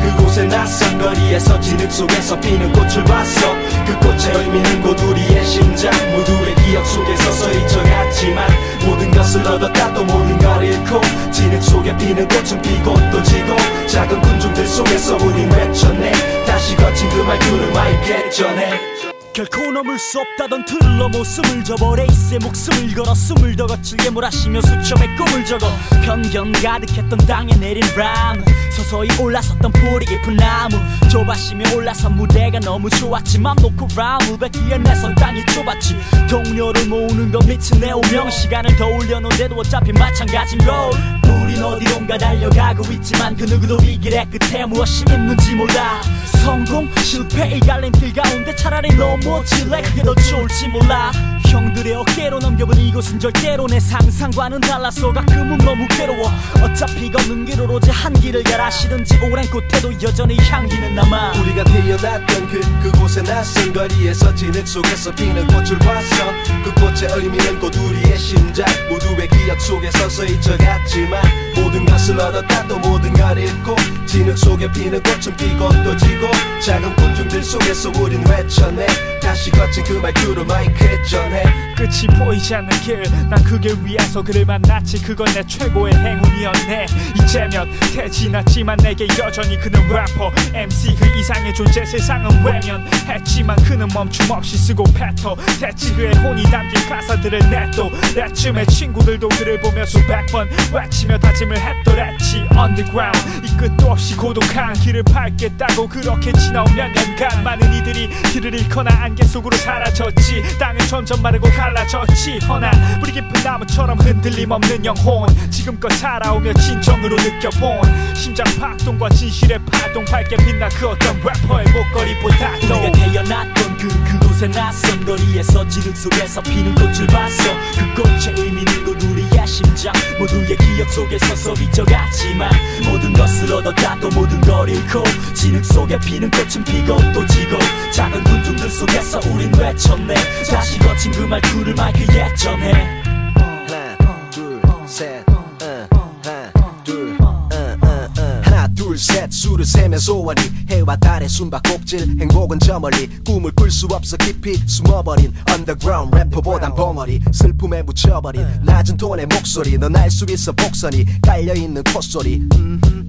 그곳의 낯선 거리에서 진흙 속에서 피는 꽃을 봤어. 그 꽃의 의미는 곧 우리의 심장, 모두의 기억 속에 서서 잊혀갔지만 모든 것을 얻었다 또 모든 걸 잃고 진흙 속에 피는 꽃은 피고 또 지고 작은 군중들 속에서 우린 외쳤네. 다시 거친 그 말투를 마이크에 전해. 결코 넘을 수 없다던 틀을 넘어 숨을 접어 레이스에 목숨을 걸어 숨을 더 거칠게 몰아쉬며 수첩에 꿈을 적어 편견 가득했던 땅에 내린 람 서서히 올라섰던 뿌리 깊은 나무 좁아심이 올라선 무대가 너무 좋았지. 맘 놓고 라운드 뱉기에 내선 땅이 좁았지. 동료를 모으는 건 미친 내 운명. 시간을 더 올려놓은데도 어차피 마찬가지인 걸. 우린 어디론가 달려가고 있지만 그 누구도 이 길의 끝에 무엇이 있는지 몰라. 성공 실패 이 갈림길 가운데 차라리 넘어질래 그게 더 좋을지 몰라. 형들의 어깨로 넘겨본 이곳은 절대로 내 상상과는 달라서 가끔은 너무 괴로워. 어차피 걷는 길 오로지 한 길을 가라. 싫은지 오랜 꽃에도 여전히 향기는 남아. 우리가 태어났던 그곳의 낯선 거리에서 진흙 속에서 피는 꽃을 봤어. 그 꽃의 의미는 곧 우리의 심장, 모두의 기억 속에 서서 잊혀갔지만 모든 것을 얻었다 또 모든 걸 잃고 진흙 속에 피는 꽃은 피고 또 지고 작은 군중들 속에서 우린 외쳤네. 다시 거친 그 말투로 마이크에 전해. 끝이 보이지 않는 길, 난 그 길 위에서 그를 만났지. 그건 내 최고의 행운이었네. 이제면 태지났지만 내게 여전히 그는 래퍼 MC 그 이상의 존재. 세상은 외면했지만 그는 멈춤없이 쓰고 뱉어. 대체 그의 혼이 담긴 가사들을 냈도. 내쯤에 친구들도 그를 보며 수백 번 외치며 다짐을 했더랬지. Underground 이 끝도 없이 고독한 길을 밟겠다고 그렇게 지나온 몇 년간 많은 이들이 길을 잃거나 안개 속으로 사라졌지. 땅은 점점 마르고 갈라졌지. 허나 뿌리 깊은 나무처럼 흔들림 없는 영혼, 지금껏 살아오며 진정으로 느껴본 심장 박동과 진실의 파동, 밝게 빛나 그 어떤 래퍼의 목걸이보다도. 우리가 태어났던 그곳의 그곳에 낯선 거리에서 진흙 속에서 피는 꽃을 봤어. 그 꽃의 의미는 곧 우리의 심장 모두의 기억 속에 서서 비춰갔지만 모든 것을 얻었다 또 모든 걸 잃고 진흙 속에 피는 꽃은 피고 또 지고 작은 군중들 속에서 우린 외쳤네. 다시 거친 그 말투를 마이크에 전해. 하나 둘셋 하나 둘셋 수를 세며 소원이 해와 달의 숨바꼭질 행복은 저 멀리 꿈을 꿀 수 없어 깊이 숨어버린 underground 래퍼보단 벙어리 슬픔에 묻혀버린 낮은 톤의 목소리 넌 알 수 있어 복선이 깔려있는 콧소리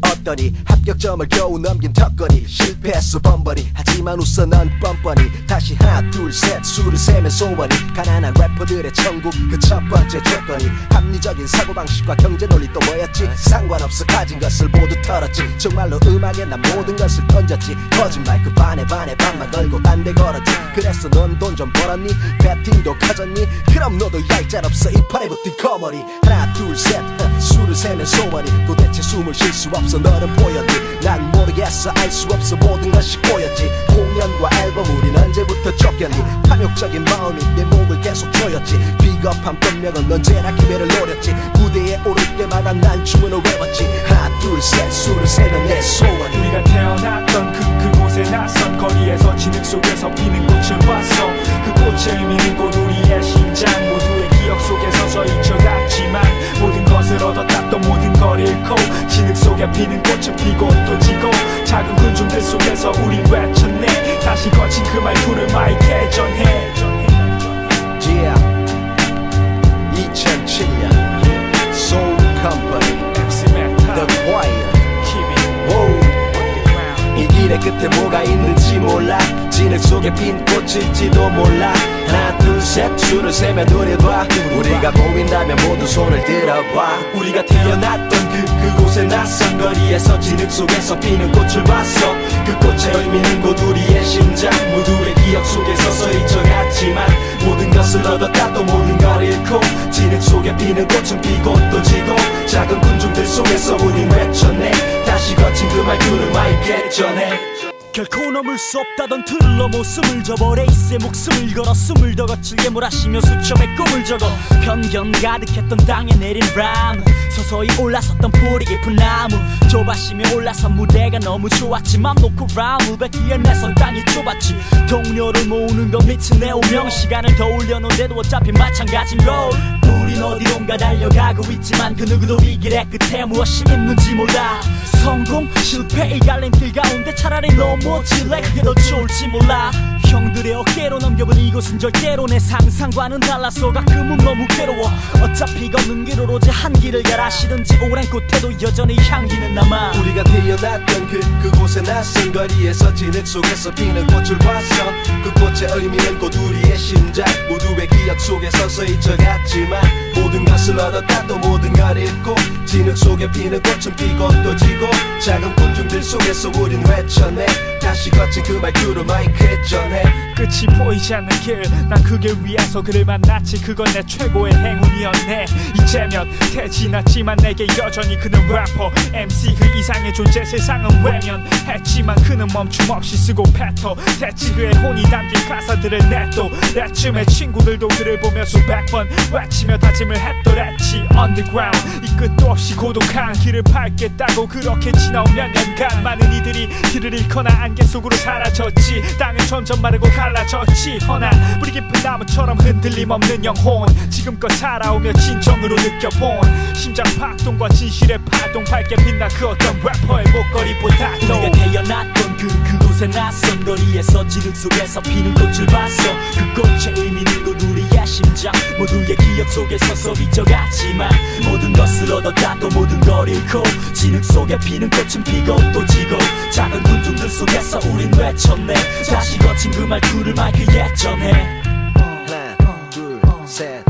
어떠니 합격점을 겨우 넘긴 턱걸이 실패했어 번번이 하지만 웃어 넌 뻔뻔히 다시 하나 둘셋 수를 세며 소원이 가난한 래퍼들의 천국 그 첫 번째 조건이 합리적인 사고방식과 경제 논리 또 뭐였지 상관없어 가진 것을 모두 털었지 정말로 음악에 난 모든 것을 던졌지 거짓말 그 반에 반만 걸고 딴 데 걸었지 그래서 넌 돈 좀 벌었니 배팅도 커졌니 그럼 너도 얄짤없어 이 판에 붙은 거머리 하나 둘셋 수를 세면 소원이 도대체 숨을 쉴 수 없어 너는 보였니 난 모르겠어 알 수 없어 모든 것이 꼬였지 공연과 앨범 우린 언제부터 쫓겼니 탐욕적인 마음이 내 목을 계속 조였지 비겁한 변명은 언제나 기회를 노렸지 무대에 오를 때마다 난 주문을 외웠지 하나 둘셋 수를 세면 내 소원이 우리가 태어났던 그곳에 낯선 거리에서 진흙 속에서 피는 꽃을 봤어. 그 꽃의 의미는 곧 우리의 심장 모두의 기억 속에 서서 잊혀갔지만 모든 것을 얻었다 또 모든 걸 잃고 진흙 속에 피는 꽃은 피고 또 지고 작은 군중들 속에서 우린 외쳤네. 다시 거친 그 말투를 마이크에 전해. Yeah 2007년 Soul Company The Choir 이 길의 끝에 뭐가 있는지 몰라 진흙 속에 핀 꽃일지도 몰라 하나 둘셋 줄을 세며 노래봐 우리가 보인다면 모두 손을 들어봐 우리가 태어났던 그곳에 낯선 거리에서 진흙 속에서 피는 꽃을 봤어. 그 꽃의 의미는 곧 우리의 심장 모두의 기억 속에 서서 잊혀갔지만 모든 것을 얻었다 또 모든 걸 잃고 진흙 속에 피는 꽃은 피고 또 지고 작은 군중들 속에서 우린 외쳤네. 다시 거친 그 말투를 마이크에 전해. 결코 넘을 수 없다던 틀로 모습을 접어 레이스에 목숨을 걸어 숨을 더 거칠게 몰아쉬며 수첩에 꿈을 적어 편견 가득했던 땅에 내린 람 서서히 올라섰던 뿌리 깊은 나무 좁아심에 올라선 무대가 너무 좋았지 맘 놓고 람 우백기에 내선 땅이 좁았지 동료를 모으는 건 미친 내 운명 시간을 더 올려놓은데도 어차피 마찬가지인 걸 우린 어디론가 달려가고 있지만 그 누구도 이 길의 끝에 무엇이 있는지 몰라 성공 실패 이 갈림길 가운데 차라리 넘어질래 그게 더 좋을지 몰라 형들의 어깨로 넘겨본 이곳은 절대로 내 상상과는 달라서 가끔은 너무 괴로워 어차피 걷는 길 오로지 한 길을 가라 시든지 오랜 꽃에도 여전히 향기는 남아 우리가 태어났던 그곳의 낯선 거리에서 진흙 속에서 피는 꽃을 봤어. 그 꽃의 의미는 곧 우리의 심장 모두의 기억 속에 서서 잊혀갔지만 모든 것을 얻었다 또 모든 걸 잃고 진흙 속에 피는 꽃은 피고 또 지고 작은 군중들 속에서 우린 외쳤네. 다시 거친 그 말투를 마이크에 전해. 끝이 보이지 않는 길 난 그 길 위에서 그를 만났지 그건 내 최고의 행운이었네. 이제면 태지났지만 내게 여전히 그는 래퍼 MC 그 이상의 존재 세상은 외면했지만 그는 멈춤 없이 쓰고 뱉어 대치 그의 혼이 담긴 가사들을 냈도 랩춤의 친구들도 그를 보며 수백 번 외치며 다짐을 했더랬지 Underground 이 끝도 없이 고독한 길을 밟겠다고 그렇게 지나온 몇 년간 많은 이들이 길을 잃거나 안개 속으로 사라졌지. 땅은 점점 마르고 갈라졌지. 허나 뿌리 깊은 나무처럼 흔들림 없는 영혼 지금껏 살아오며 진정으로 느껴본 심장 박동과 진실의 파동 밝게 빛나 그 어떤 래퍼의 목걸이보다도 우리가 태어났던 그곳의 낯선 거리에서 진흙 속에서 피는 꽃을 봤어. 그 꽃의 의미는 곧 우리의 심장 모두의 기억 속에 서서 잊혀갔지만 모든 것을 얻었다 또 모든 걸 잃고 진흙 속에 피는 꽃은 피고 또 지고 작은 군중들 속에서 우린 외쳤네. 다시 거친 그 말투를 마이크에 전해. 하나 둘셋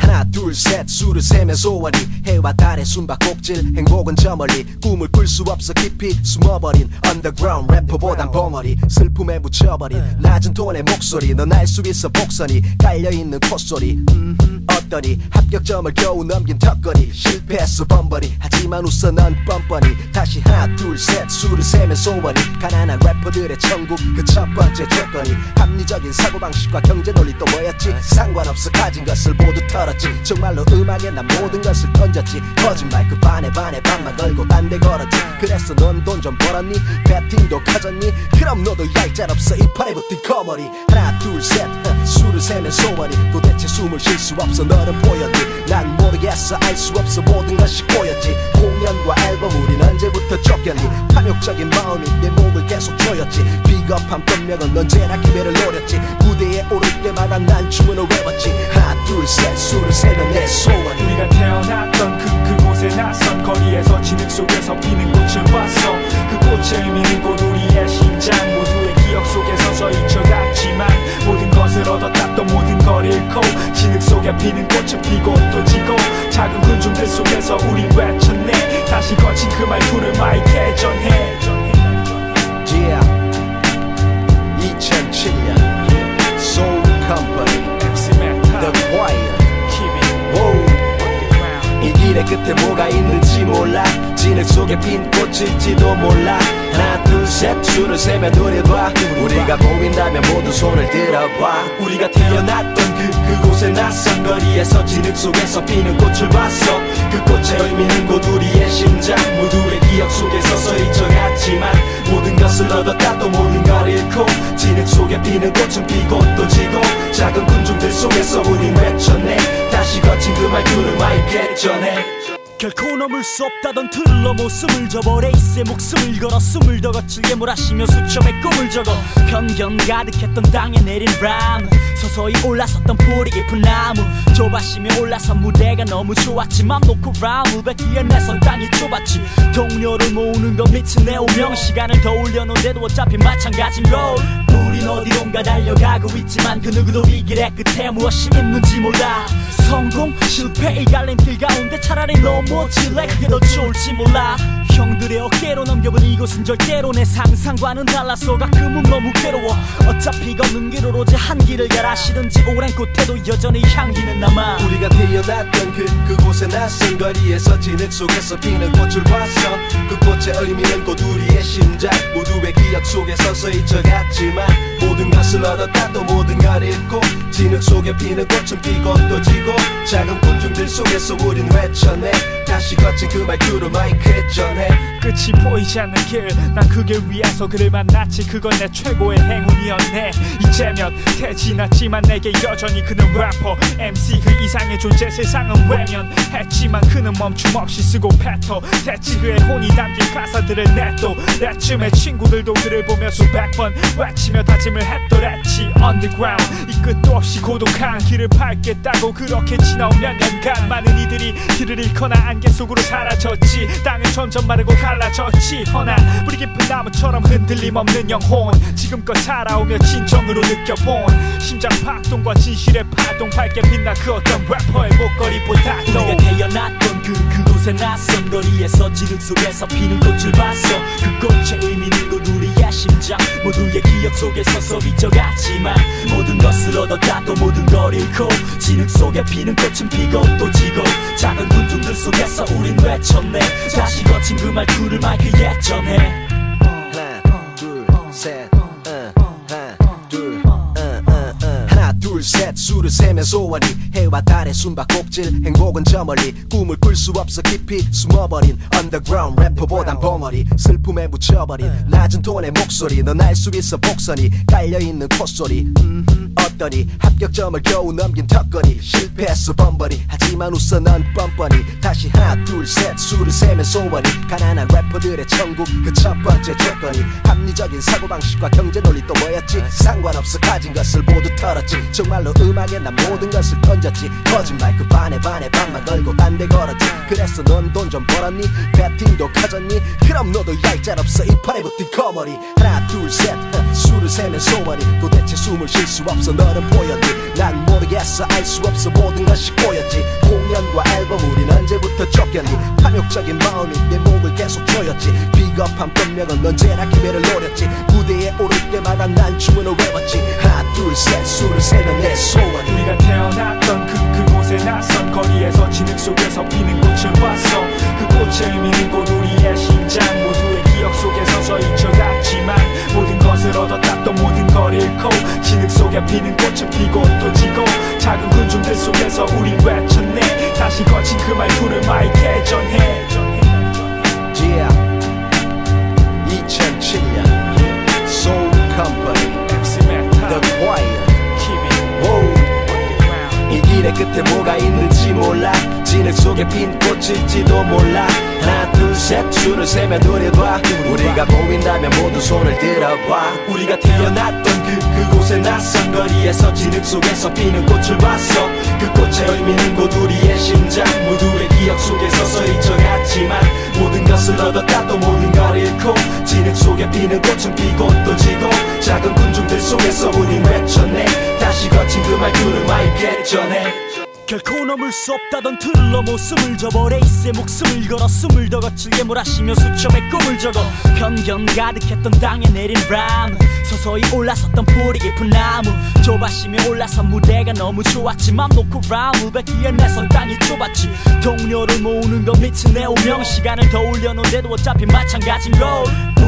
하나 둘셋 수를 세면 소원이 해와 달의 숨바꼭질 행복은 저 멀리 꿈을 꿀 수 없어 깊이 숨어버린 underground 래퍼보단 벙어리 슬픔에 묻혀버린 낮은 톤의 목소리 넌 알 수 있어 복선이 깔려있는 콧소리 어떠니 합격점을 겨우 넘긴 턱걸이 실패했어 번번이 하지만 웃어 넌 뻔뻔히 다시 하나 둘 셋 수를 세면 소원이 가난한 래퍼들의 천국 그 첫 번째 조건이 합리적인 사고방식과 경제 논리 또 뭐였지 상관없어 가진 것을 모두 털었지 정말로 음악에 난 모든 것을 던졌지 거짓말 그 반에 반만 걸고 딴 데 걸었지 그래서 넌 돈 좀 벌었니 배팅도 커졌니 그럼 너도 얄짤없어 이 판에 붙은 거머리 하나 둘 셋 수를 세면 소원이 도대체 숨을 쉴 수 없어 너는 보였니 난 모르겠어 알 수 없어 모든 것이 꼬였지 공연과 앨범 우린 언제부터 쫓겼니 탐욕적인 마음이 내 목을 계속 조였지 비겁한 변명은 언제나 기회를 노렸지 무대에 오를 때마다 난 주문을 외웠지 하나 둘 셋 수를 세면 내 소원이 우리가 태어났던 그곳에 낯선 거리에서 진흙 속에서 피는 꽃을 봤어 그 꽃의 의미는 곧 우리의 심장 모두의 기억 속에 서서히 잊혀갔지만 모든 것을 얻었다 또 모든 걸 잃고 진흙 속에 피는 꽃은 피고 또 지고 작은 군중들 속에서 우린 외쳤네 다시 거친 그 말투를 마이크에 전해 Yeah 2007년 Soul Company The Choir 이 길의 끝에 뭐가 있는지 몰라 진흙 속에 핀 꽃일지도 몰라 하나 둘 셋 줄을 세며 눈을 봐 우리가 보인다면 모두 손을 들어봐 우리가 태어났던 그곳에 낯선 거리에서 진흙 속에서 피는 꽃을 봤어 그 꽃의 의미는 곧 우리의 심장 모두의 기억 속에 서서히 잊혀갔지만 모든 것을 얻었다 또 모든 걸 잃고 진흙 속에 피는 꽃은 피고 또 지고 작은 군중들 속에서 우린 외쳤네 다시 거친 그 말투를 마이크에 전해 결코 넘을 수 없다던 틀로 모습을 접어 레이스에 목숨을 걸어 숨을 더 거칠게 몰아쉬며 수첩에 꿈을 적어 편견 가득했던 땅에 내린 람 서서히 올라섰던 뿌리 깊은 나무 좁아심에 올라선 무대가 너무 좋았지 맘 놓고 라운드 뱉기에 내선 땅이 좁았지 동료를 모으는 건 미친 내 운명 시간을 더 올려놓은데도 어차피 마찬가지인 걸 우린 어디론가 달려가고 있지만 그 누구도 이 길의 끝에 무엇이 있는지 몰라 성공 실패 이 갈림길 가운데 차라리 넘어질래 그게 더 좋을지 몰라 형들의 어깨로 넘겨본 이곳은 절대로 내 상상과는 달라서 가끔은 너무 괴로워 어차피 걷는 길 오로지 한 길을 가라 싫은지 오랜 곳에도 여전히 향기는 남아 우리가 태어났던 그곳의 낯선 거리에서 진흙 속에서 피는 꽃을 봤어 그 꽃의 의미는 곧 우리의 심장 모두의 기억 속에 서서히 잊혀갔지만 모든 것을 얻었다 또 모든 걸 잃고 진흙 속에 피는 꽃은 피고 또 지고 작은 군중들 속에서 우린 외쳤네 다시 거친 그 말투로 마이크에 전해 끝이 보이지 않는 길 난 그 길 위에서 그를 만났지 그건 내 최고의 행운이었네 이제 몇 해 지났지만 내게 여전히 그는 래퍼 MC 그 이상의 존재 세상은 외면했지만 그는 멈춤 없이 쓰고 뱉어 대치 그의 혼이 담긴 가사들을 냈도 내쯤에 친구들도 그를 보며 수백 번 외치며 다짐을 했더랬지 Underground 이 끝도 없이 고독한 길을 밟겠다고 그렇게 지나온 몇 년간 많은 이들이 길을 잃거나 안개 속으로 사라졌지 땅은 점점 마르고 갈라졌지 허나 뿌리 깊은 나무처럼 흔들림 없는 영혼 지금껏 살아오며 진정으로 느껴본 심장 박동과 진실의 파동 밝게 빛나 그 어떤 래퍼의 목걸이보다도 우리가 태어났던 그곳의 낯선 거리에서 진흙 속에서 피는 꽃을 봤어 그 꽃의 의미는 곧 우리의 심장 모두의 기억 속에 서서 잊혀갔지만 모든 것을 얻었다 또 모든 걸 잃고 진흙 속에 피는 꽃은 피고 또 지고 작은 군중들 속에서 우린 외쳤네 다시 거친 그 말투를 마이크에 전해 하나 둘셋 하나 둘셋 수를 세면 소원이 해와 달의 숨바꼭질 행복은 저 멀리 꿈을 꿀 수 없어 깊이 숨어버린 언더그라운드 래퍼보단 벙어리 슬픔에 묻혀버린 낮은 톤의 목소리 넌 알 수 있어 복선이 깔려있는 콧소리 어떠니 합격점을 겨우 넘긴 턱걸이 실패했어 번번이 하지만 웃어 넌 뻔뻔히 다시 하나 둘 셋 수를 세면 소원이 가난한 래퍼들의 천국 그 첫 번째 조건이 합리적인 사고방식과 경제 논리 또 뭐였지 상관없어 가진 것을 모두 털었지 정말로 음악에 난 모든 것을 던졌지 거짓말 그 반에 반만 걸고 딴 데 걸었지 그래서 넌 돈 좀 벌었니 배팅도 커졌니 그럼 너도 얄짤없어 이 판에 붙은 거머리 하나 둘 셋 수를 세면 소원이 도대체 숨을 쉴 수 없어 너는 보였니 난 모르겠어 알 수 없어 모든 것이 꼬였지 공연과 앨범 우린 언제부터 쫓겼니 탐욕적인 마음이 내 목을 계속 조였지 비겁한 변명은 언제나 기회를 노렸지 무대에 오를 때마다 난 주문을 외웠지 하나 둘 셋 수를 세면 내 소원이 우리가 태어났던 그곳에 그곳에 낯선 거리에서 진흙 속에서 피는 꽃을 봤어. 그 꽃의 의미는 곧 우리의 심장, 모두의 기억 속에 서서히 잊혀갔지만 모든 것을 얻었다 또 모든 걸 잃고 진흙 속에 피는 꽃은 피고 또 지고 작은 군중들 속에서 우린 외쳤네. 다시 거친 그 말투를 마이크에 전해. Yeah 2007년 Soul Company The Choir 이 길의 끝에 뭐가 있는지 몰라. 진흙 속에 핀 꽃일지도 몰라. 하나 둘 셋 줄을 세며 노래봐. 우리가 보인다면 모두 손을 들어봐. 우리가 태어났던 그곳의 낯선 거리에서 진흙 속에서 피는 꽃을 봤어. 그 꽃의 의미는 곧 우리의 심장, 모두의 기억 속에 서서히 잊혀갔지만 모든 것을 얻었다 또 모든 걸 잃고 진흙 속에 피는 꽃은 피고 또 지고 작은 군중들 속에서 우린 외쳤네. 다시 거친 그 말투를 마이크에 전해. 결코 넘을 수 없다던 틀로 모습을 접어 레이스에 목숨을 걸어 숨을 더 거칠게 몰아쉬며 수첩에 꿈을 적어 편견 가득했던 땅에 내린 람 서서히 올라섰던 뿌리 깊은 나무 좁아심에 올라선 무대가 너무 좋았지 맘 놓고 라운드 뱉기에 내선 땅이 좁았지 동료를 모으는 건 미친 내 운명 시간을 더 올려놓은데도 어차피 마찬가지인 걸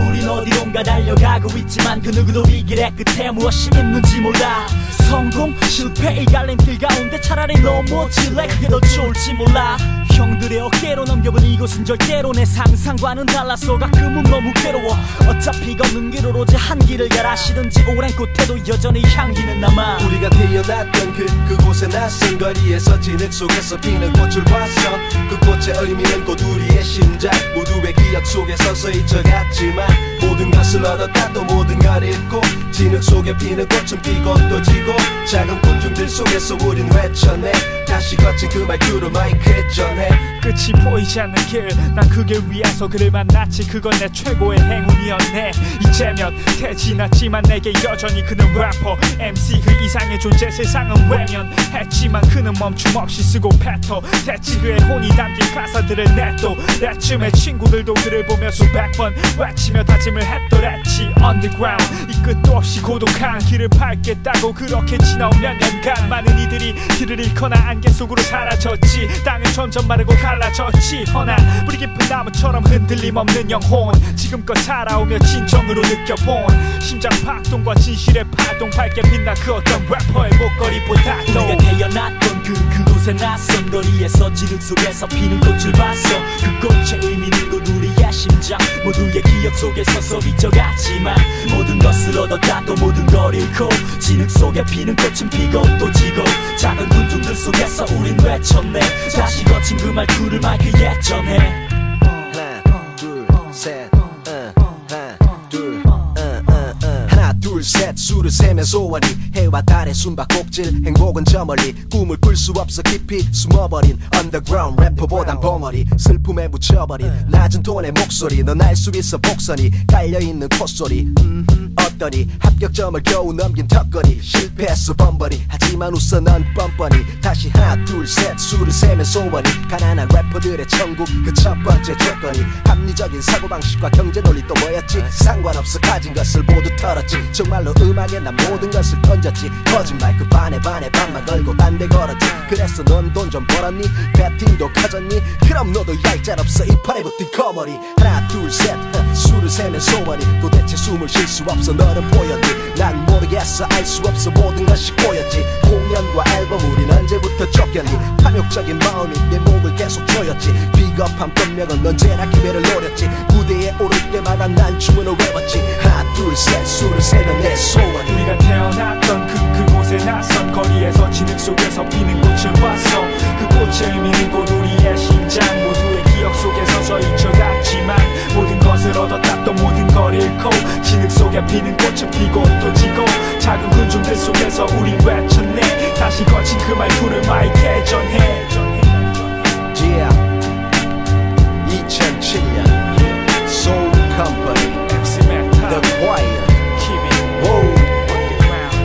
우린 어디론가 달려가고 있지만 그 누구도 이 길의 끝에 무엇이 있는지 몰라 성공 실패 이 갈림길 가운데 차라리 넘어질래 그게 더 좋을지 몰라 형들의 어깨로 넘겨본 이곳은 절대로 내 상상과는 달라서 가끔은 너무 괴로워 어차피 걷는 길 오로지 한 길을 가라시든지 오랜 꽃에도 여전히 향기는 남아 우리가 태어났던 그곳의 낯선 거리에서 진흙 속에서 피는 꽃을 봤어 그 꽃의 의미는 곧 우리의 심장 모두의 기억 속에 서서히 잊혀갔지만 모든 것을 얻었다 또 모든 걸 잃고 진흙 속에 피는 꽃은 피고 또 지고 작은 군중들 속에서 우린 외쳐내 다시 거친 그 말투로 마이크에 전해 끝이 보이지 않는 길 난 그 길 위에서 그를 만났지 그건 내 최고의 행운이었네 이제면 태지났지만 내게 여전히 그는 래퍼 MC 그 이상의 존재 세상은 외면했지만 그는 멈춤 없이 쓰고 뱉어 대치 그의 혼이 담긴 가사들을 냈도 내쯤에 친구들도 그를 보며 수백 번 외치며 다짐을 했더랬지 Underground 이 끝도 없이 고독한 길을 밟겠다고 그렇게 지나온 몇 년간 많은 이들이 길을 잃거나 안개 속으로 사라졌지 땅은 점점 마르고 갈라졌지 허나 뿌리 깊은 나무처럼 흔들림 없는 영혼 지금껏 살아오며 진정으로 느껴본 심장 박동과 진실의 파동 밝게 빛나 그 어떤 래퍼의 목걸이보다도 우리가 태어났던 그곳의 낯선 거리에서 진흙 속에서 피는 꽃을 봤어 그 꽃의 의미는 곧 우리의 심장 모두의 기억 속에 서서 잊혀갔지만 모든 것을 얻었다 또 모든 걸 잃고 진흙 속에 피는 꽃은 피고 또 지고 작은 군중들 속에서 우린 외쳤네 다시 거친 그 말투를 마이크에 전해 하나 둘셋 하나 둘셋 수를 세며 소원이 해와 달의 숨바꼭질 행복은 저 멀리 꿈을 꿀 수 없어 깊이 숨어버린 underground 래퍼보단 벙어리 슬픔에 묻혀버린 낮은 톤의 목소리 넌 알 수 있어 복선이 깔려있는 콧소리 어떠니 합격점을 겨우 넘긴 턱걸이 실패했어 번번이 하지만 웃어 넌 뻔뻔히 다시 하나 둘셋 수를 세며 소원이 가난한 래퍼들의 천국 그 첫 번째 조건이 합리적인 사고방식과 경제 논리 또 뭐였지 상관없어 가진 것을 모두 털었지 정말로 음악에 난 모든 것을 던졌지 거짓말 그 반에 반만 걸고 딴 데 걸었지 그래서 넌 돈 좀 벌었니? 배팅도 커졌니? 그럼 너도 얄짤없어 이 판에 붙은 거머리 하나 둘셋 수를 세면 소원이 도대체 숨을 쉴 수 없어 너는 보였니? 난 모르겠어 알 수 없어 모든 것이 꼬였지 공연과 앨범 우린 언제부터 쫓겼니? 탐욕적인 마음이 내 목을 계속 조였지 비겁한 변명은 언제나 기회를 노렸지 무대에 오를 때마다 난 주문을 외웠지 하나 둘셋 수를 세면 내 소원이 우리가 태어났던 그곳의 낯선 거리에서 진흙 속에서 피는 꽃을 봤어 그 꽃의 의미는 곧 우리의 심장 모두의 기억 속에 서서 잊혀갔지만 모든 것을 얻었다 또 모든 걸 잃고 진흙 속에 피는 꽃은 피고 또 지고 작은 군중들 속에서 우린 외쳤네 다시 거친 그 말투를 마이크에 전해 Yeah 2007년 Soul Company The Choir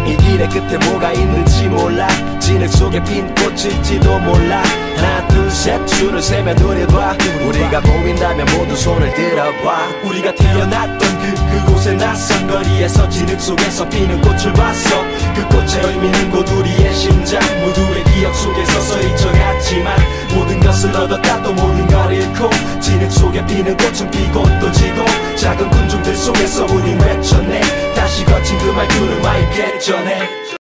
이 길의 끝에 뭐가 있는지 몰라 진흙 속에 핀 꽃일지도 몰라. 하나 둘 셋 줄을 세며 눈을 봐. 우리가 보인다면 모두 손을 들어봐. 우리가 태어났던 그곳의 낯선 거리에서 진흙 속에서 피는 꽃을 봤어. 그 꽃의 의미는 곧 우리의 심장, 모두의 기억 속에 서서히 져갔지만 모든 것을 얻었다 또 모든 걸 잃고 진흙 속에 피는 꽃은 피고 또 지고 작은 군중들 속에서 우린 외쳤네. 다시 거친 그 말투를 마이크에 전해.